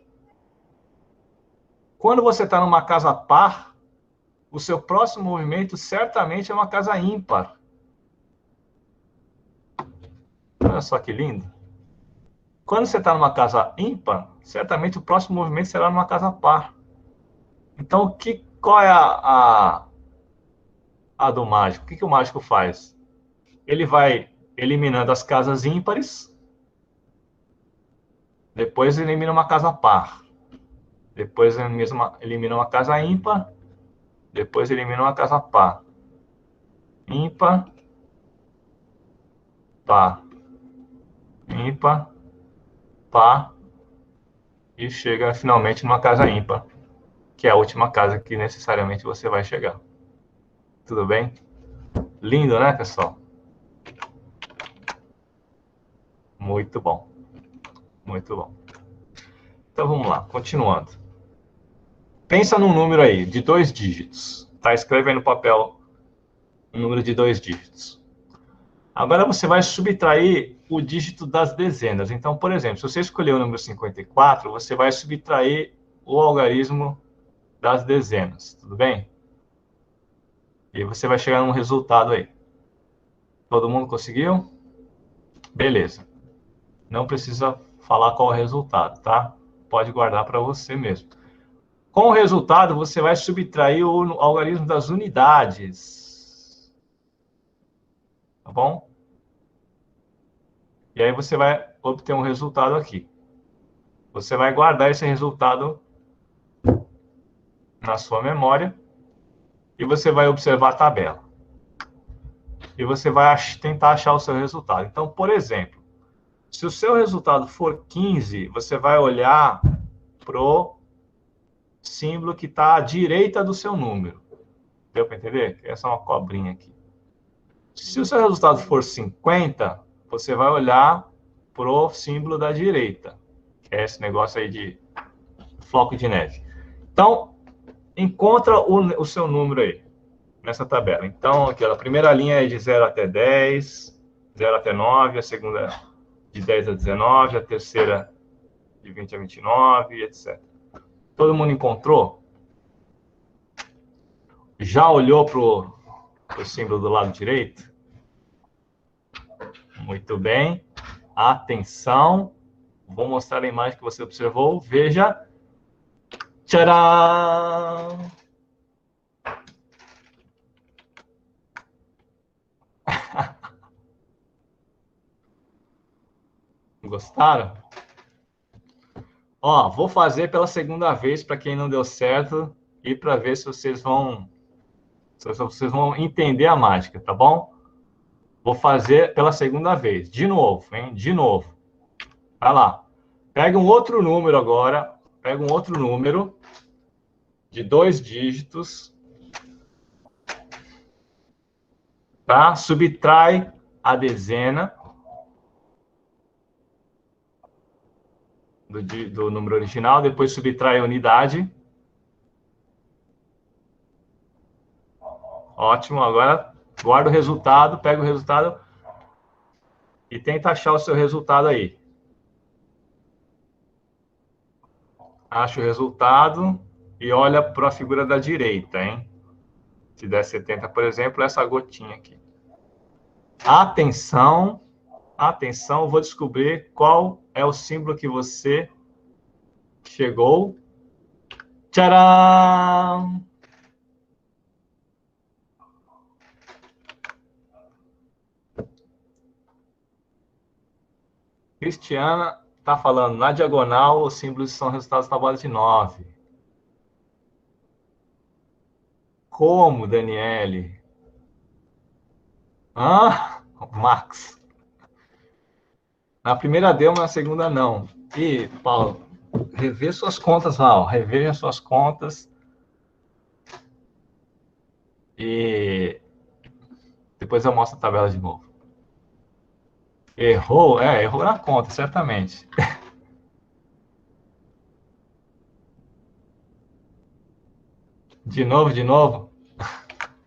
Quando você está numa casa par, o seu próximo movimento certamente é uma casa ímpar. Olha só que lindo. Quando você está numa casa ímpar, certamente o próximo movimento será numa casa par. Então, qual é a do mágico? O que o mágico faz? Ele vai eliminando as casas ímpares, depois elimina uma casa par, depois elimina uma casa ímpar, depois elimina uma casa par. ímpar, par, ímpar, par, e chega finalmente numa casa ímpar, que é a última casa que necessariamente você vai chegar. Tudo bem? Lindo, né, pessoal? Muito bom. Muito bom. Então vamos lá, continuando. Pensa num número aí, de 2 dígitos. Tá? Escreve aí no papel um número de 2 dígitos. Agora você vai subtrair o dígito das dezenas. Então, por exemplo, se você escolher o número 54, você vai subtrair o algarismo das dezenas. Tudo bem? E você vai chegar num resultado aí. Todo mundo conseguiu? Beleza. Não precisa falar qual é o resultado, tá? Pode guardar para você mesmo. Com o resultado, você vai subtrair o algarismo das unidades. Tá bom? E aí você vai obter um resultado aqui. Você vai guardar esse resultado na sua memória e você vai observar a tabela. E você vai tentar achar o seu resultado. Então, por exemplo, se o seu resultado for 15, você vai olhar para o símbolo que está à direita do seu número. Deu para entender? Essa é uma cobrinha aqui. Se o seu resultado for 50, você vai olhar para o símbolo da direita, que é esse negócio aí de floco de neve. Então, encontra o seu número aí, nessa tabela. Então, aqui, a primeira linha é de 0 até 10, 0 até 9, a segunda de 10 a 19, a terceira de 20 a 29, etc. Todo mundo encontrou? Já olhou para o símbolo do lado direito? Muito bem. Atenção. Vou mostrar a imagem que você observou. Veja. Tcharam! Gostaram? Ó, vou fazer pela segunda vez para quem não deu certo e para ver se vocês vão entender a mágica, tá bom? Vou fazer pela segunda vez. De novo, hein? De novo. Vai lá. Pega um outro número agora. Pega um outro número de 2 dígitos. Tá? Subtrai a dezena do número original. Depois subtrai a unidade. Ótimo. Agora guarda o resultado. Pega o resultado e tenta achar o seu resultado aí. Acha o resultado e olha para a figura da direita, hein? Se der 70, por exemplo, essa gotinha aqui. Atenção, atenção, vou descobrir qual é o símbolo que você chegou. Tcharam! Cristiana está falando, na diagonal, os símbolos são resultados da tabuada de 9. Como, Daniele? Max. Na primeira deu, mas na segunda não. E, Paulo, rever suas contas lá, ó. Reveja suas contas. E depois eu mostro a tabela de novo. Errou? Errou na conta, certamente. De novo?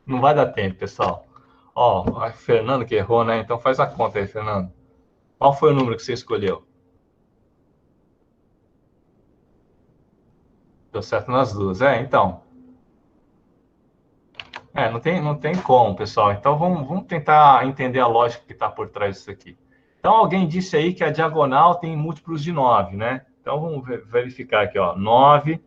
Não vai dar tempo, pessoal. Ó, Fernando que errou, né? Então faz a conta aí, Fernando. Qual foi o número que você escolheu? Deu certo nas duas. Então. Não tem como, pessoal. Então vamos tentar entender a lógica que está por trás disso aqui. Então alguém disse aí que a diagonal tem múltiplos de 9, né? Então vamos verificar aqui, ó. 9,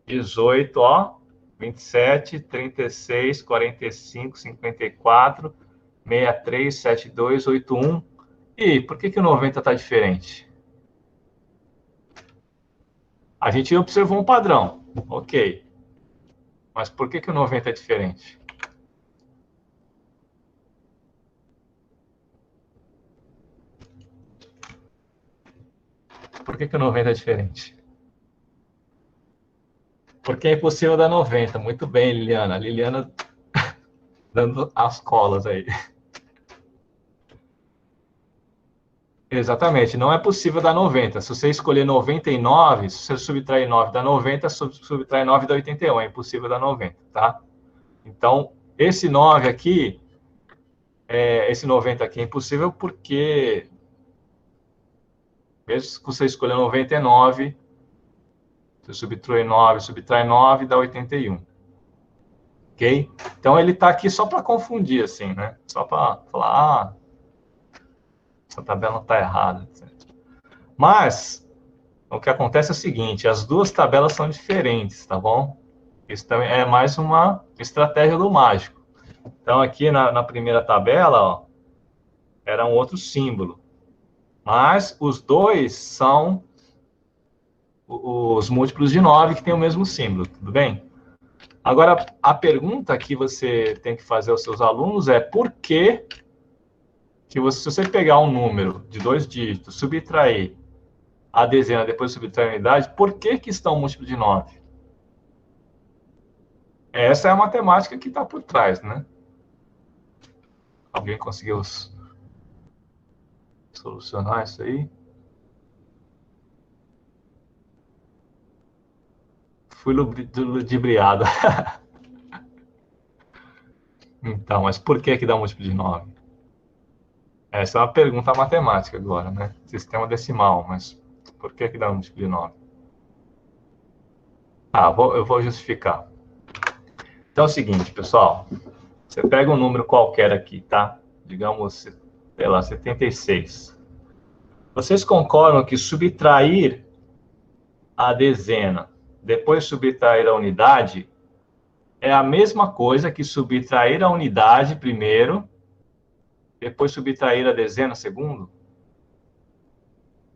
18, ó. 27, 36, 45, 54, 63, 72, 81. E por que o 90 está diferente? A gente observou um padrão. Ok. Mas por que o 90 é diferente? Por que o 90 é diferente? Porque é impossível dar 90. Muito bem, Liliana. A Liliana dando as colas aí. Exatamente, não é possível dar 90. Se você escolher 99, se você subtrair 9 da 90, subtrai 9 da 81. É impossível dar 90, tá? Então, esse 9 aqui, esse 90 aqui é impossível porque, mesmo que você escolha 99, você subtrai 9, dá 81. Ok? Então, ele está aqui só para confundir, assim, né? Só para falar, essa tabela não está errada, etc. Mas, o que acontece é o seguinte, as duas tabelas são diferentes, tá bom? Isso também é mais uma estratégia do mágico. Então, aqui na primeira tabela, ó, era um outro símbolo. Mas os dois são os múltiplos de 9 que tem o mesmo símbolo, tudo bem? Agora, a pergunta que você tem que fazer aos seus alunos é por que se você pegar um número de 2 dígitos, subtrair a dezena, depois subtrair a unidade, por que estão múltiplo de 9? Essa é a matemática que está por trás, né? Alguém conseguiu solucionar isso aí? Fui ludibriado. Então, mas por que dá múltiplo de 9? Essa é uma pergunta matemática agora, né? Sistema decimal, mas por que dá múltiplo de 9? Eu vou justificar. Então é o seguinte, pessoal. Você pega um número qualquer aqui, tá? Digamos, sei lá, 76. Vocês concordam que subtrair a dezena, depois subtrair a unidade, é a mesma coisa que subtrair a unidade primeiro, depois subtrair a dezena segundo?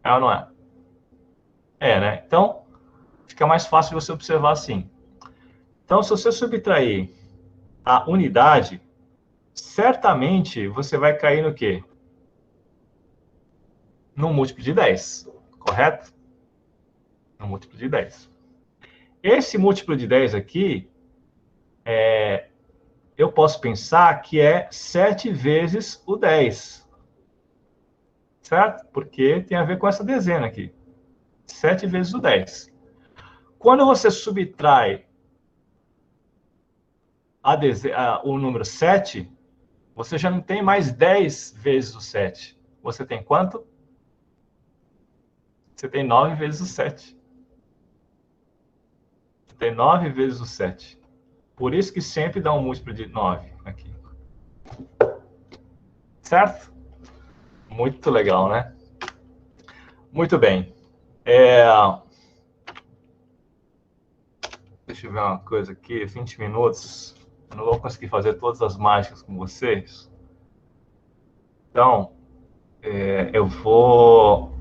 É ou não é? É, né? Então, fica mais fácil você observar assim. Então, se você subtrair a unidade, certamente você vai cair no quê? No múltiplo de 10, correto? No múltiplo de 10. Esse múltiplo de 10 aqui, eu posso pensar que é 7 vezes o 10. Certo? Porque tem a ver com essa dezena aqui. 7 vezes o 10. Quando você subtrai o número 7, você já não tem mais 10 vezes o 7. Você tem quanto? Você tem 9 vezes o 7. Você tem 9 vezes o 7. Por isso que sempre dá um múltiplo de 9 aqui. Certo? Muito legal, né? Muito bem. Deixa eu ver uma coisa aqui. 20 minutos. Eu não vou conseguir fazer todas as mágicas com vocês. Então, eu vou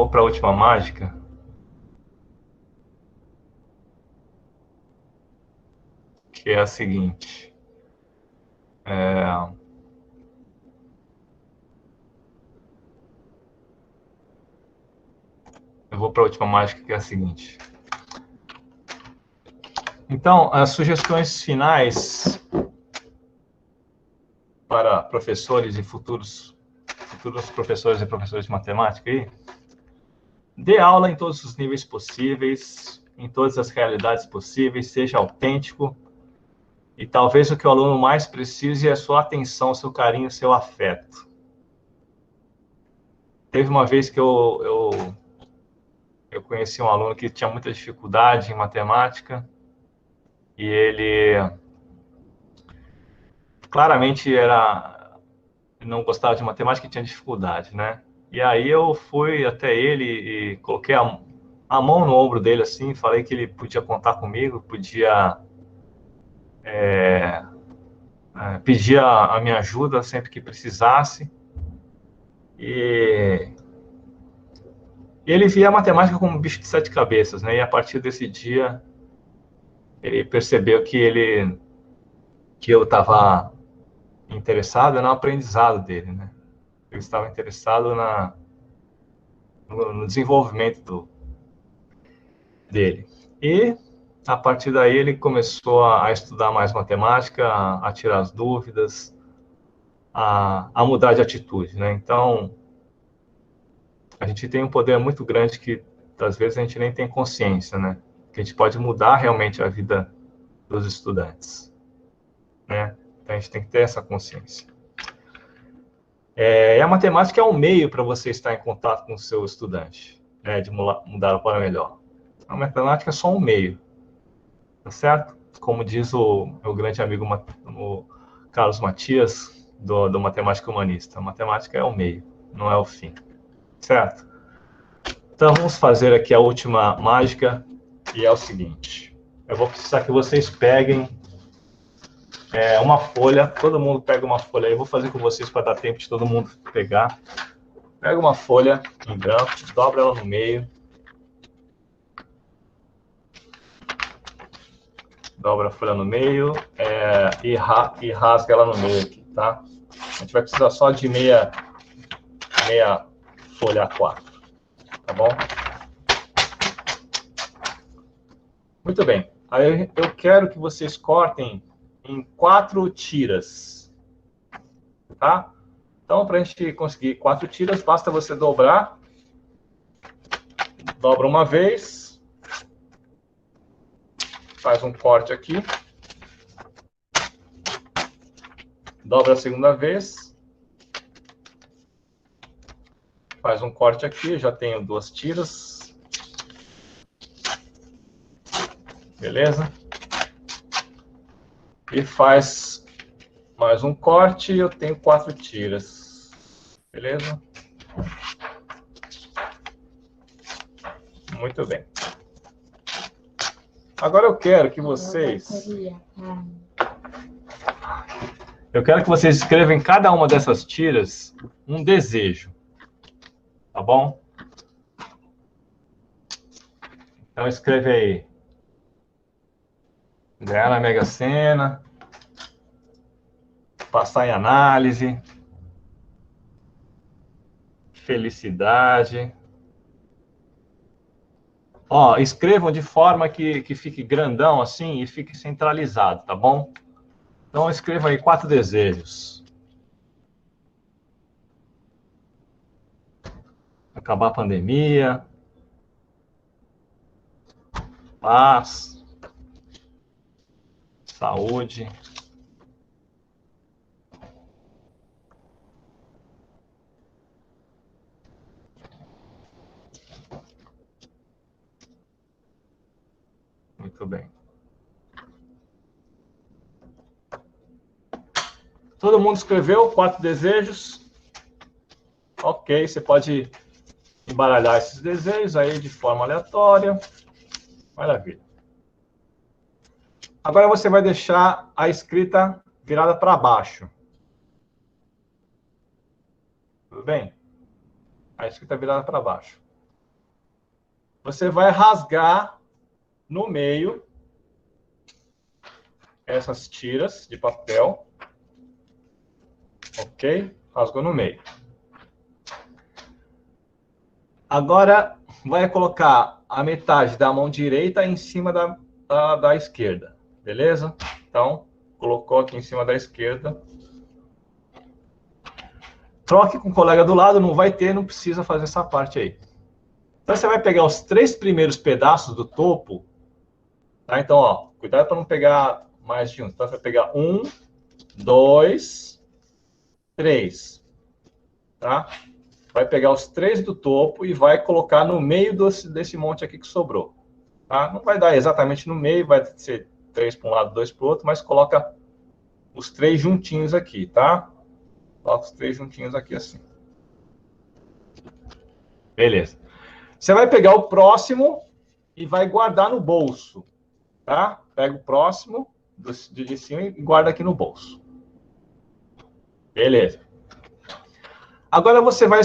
para a última mágica. Que é a seguinte. Eu vou para a última mágica, que é a seguinte. Então, as sugestões finais para professores e futuros professores e professores de matemática aí. Dê aula em todos os níveis possíveis, em todas as realidades possíveis, seja autêntico. E talvez o que o aluno mais precise é a sua atenção, seu carinho, seu afeto. Teve uma vez que eu conheci um aluno que tinha muita dificuldade em matemática e ele claramente não gostava de matemática e tinha dificuldade, né? E aí eu fui até ele e coloquei a mão no ombro dele assim, falei que ele podia contar comigo, podia pedir a minha ajuda sempre que precisasse. E ele via a matemática como um bicho de 7 cabeças, né? E a partir desse dia ele percebeu que eu estava interessado no aprendizado dele, né? Eu estava interessado no desenvolvimento dele. E, a partir daí, ele começou a estudar mais matemática, a tirar as dúvidas, a mudar de atitude, né? Então, a gente tem um poder muito grande que, às vezes, a gente nem tem consciência, né? Que a gente pode mudar realmente a vida dos estudantes, né? Então, a gente tem que ter essa consciência. E a matemática é um meio para você estar em contato com o seu estudante, né? De mudar para melhor. A matemática é só um meio, tá certo? Como diz o meu grande amigo o Carlos Matias, do Matemática Humanista. A matemática é o meio, não é o fim, certo? Então, vamos fazer aqui a última mágica, e é o seguinte. Eu vou precisar que vocês peguem uma folha. Todo mundo pega uma folha aí. Eu vou fazer com vocês para dar tempo de todo mundo pegar. Pega uma folha em branco, dobra ela no meio. Dobra a folha no meio e rasga ela no meio aqui, tá? A gente vai precisar só de meia folha A4, tá bom? Muito bem. Aí eu quero que vocês cortem em 4 tiras, tá? Então, para a gente conseguir 4 tiras, basta você dobrar. Dobra uma vez. Faz um corte aqui. Dobra a segunda vez. Faz um corte aqui. Já tenho 2 tiras. Beleza? E faz mais um corte e eu tenho 4 tiras. Beleza? Muito bem. Agora eu quero que vocês escrevam em cada uma dessas tiras um desejo. Tá bom? Então escreve aí. Ganhar na Mega Sena. Passar em análise. Felicidade. Ó, escrevam de forma que fique grandão assim e fique centralizado, tá bom? Então escreva aí 4 desejos. Acabar a pandemia. Paz. Saúde. Muito bem. Todo mundo escreveu 4 desejos? Ok, você pode embaralhar esses desejos aí de forma aleatória. Maravilha. Agora você vai deixar a escrita virada para baixo. Tudo bem? A escrita virada para baixo. Você vai rasgar no meio essas tiras de papel. Ok? Rasgou no meio. Agora, vai colocar a metade da mão direita em cima da esquerda. Beleza? Então, colocou aqui em cima da esquerda. Troque com o colega do lado, não vai ter, não precisa fazer essa parte aí. Então, você vai pegar os 3 primeiros pedaços do topo. Tá? Então, ó, cuidado para não pegar mais de um. Então, você vai pegar 1, 2, 3. Tá? Vai pegar os 3 do topo e vai colocar no meio desse monte aqui que sobrou. Tá? Não vai dar exatamente no meio, vai ser 3 para um lado, 2 para o outro, mas coloca os 3 juntinhos aqui, tá? Coloca os 3 juntinhos aqui assim. Beleza. Você vai pegar o próximo e vai guardar no bolso, tá? Pega o próximo de cima e guarda aqui no bolso. Beleza. Agora você vai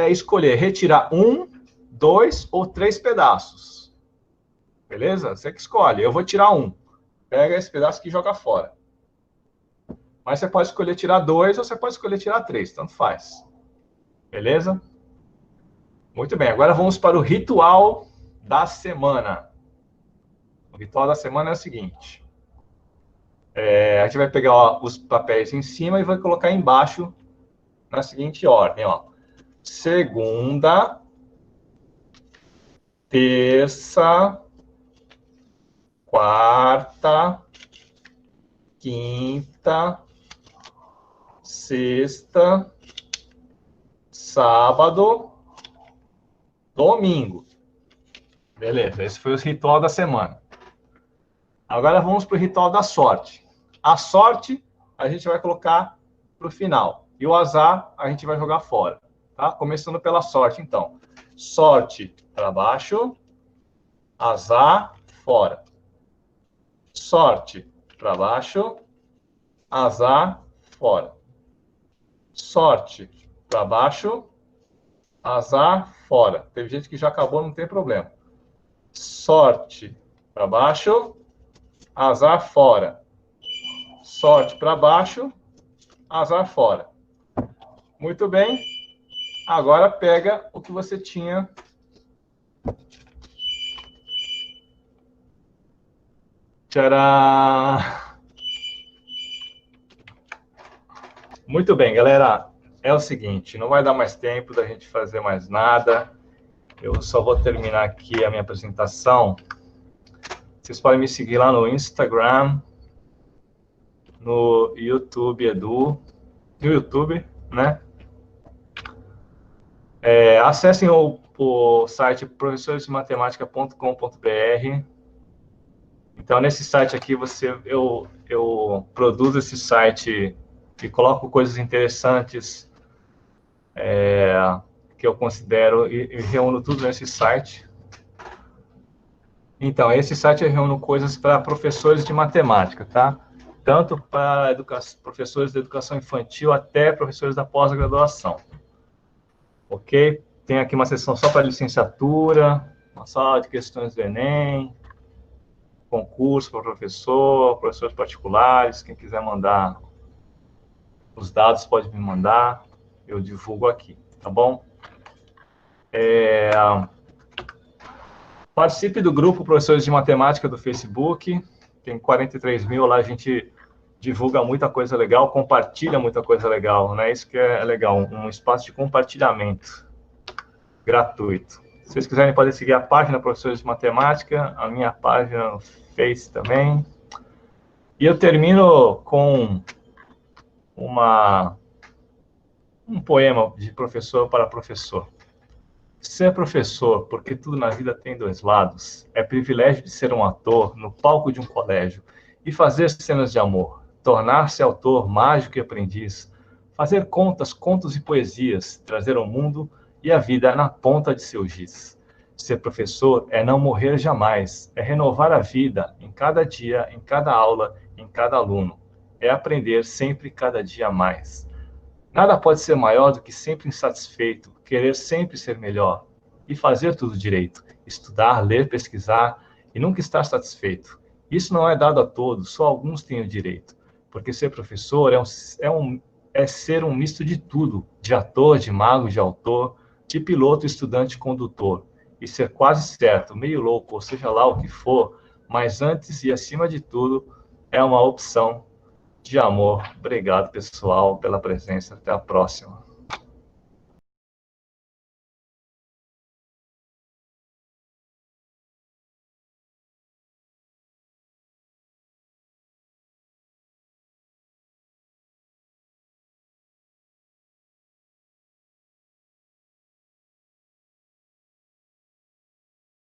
escolher retirar 1, 2 ou 3 pedaços. Beleza? Você que escolhe. Eu vou tirar 1. Pega esse pedaço aqui e joga fora. Mas você pode escolher tirar 2 ou você pode escolher tirar 3. Tanto faz. Beleza? Muito bem, agora vamos para o ritual da semana. O ritual da semana é o seguinte. A gente vai pegar os papéis em cima e vai colocar embaixo na seguinte ordem, ó. Segunda, terça, quarta, quinta, sexta, sábado, domingo. Beleza, esse foi o ritual da semana. Agora vamos para o ritual da sorte. A sorte a gente vai colocar para o final. E o azar a gente vai jogar fora. Tá? Começando pela sorte, então. Sorte para baixo, azar fora. Sorte para baixo, azar fora. Sorte para baixo, azar fora. Teve gente que já acabou, não tem problema. Sorte para baixo, azar fora. Sorte para baixo, azar fora. Muito bem. Agora pega o que você tinha. Tcharam! Muito bem, galera. É o seguinte, não vai dar mais tempo da gente fazer mais nada. Eu só vou terminar aqui a minha apresentação. Vocês podem me seguir lá no Instagram, no YouTube Edu, no YouTube, né? Acessem o site professoresdematemática.com.br. Então, nesse site aqui, eu produzo esse site e coloco coisas interessantes que eu considero e reúno tudo nesse site. Então, esse site eu reúno coisas para professores de matemática, tá? Tanto para professores de educação infantil até professores da pós-graduação. Ok? Tem aqui uma seção só para licenciatura, uma sala de questões do Enem, concurso para professores particulares, quem quiser mandar os dados pode me mandar, eu divulgo aqui, tá bom? Participe do grupo Professores de Matemática do Facebook, tem 43 mil, lá a gente divulga muita coisa legal, compartilha muita coisa legal, né? Isso que é legal, um espaço de compartilhamento gratuito. Se vocês quiserem, podem seguir a página Professores de Matemática, a minha página no Face também. E eu termino com um poema de professor para professor. Ser professor, porque tudo na vida tem dois lados, é privilégio de ser um ator no palco de um colégio e fazer cenas de amor, tornar-se autor mágico e aprendiz, fazer contas, contos e poesias, trazer ao mundo e a vida na ponta de seu giz. Ser professor é não morrer jamais, é renovar a vida em cada dia, em cada aula, em cada aluno. É aprender sempre cada dia mais. Nada pode ser maior do que sempre insatisfeito, querer sempre ser melhor e fazer tudo direito. Estudar, ler, pesquisar e nunca estar satisfeito. Isso não é dado a todos, só alguns têm o direito. Porque ser professor é ser um misto de tudo, de ator, de mago, de autor, de piloto, estudante, condutor. E ser quase certo, meio louco, ou seja lá o que for, mas antes e acima de tudo, é uma opção de amor. Obrigado, pessoal, pela presença. Até a próxima.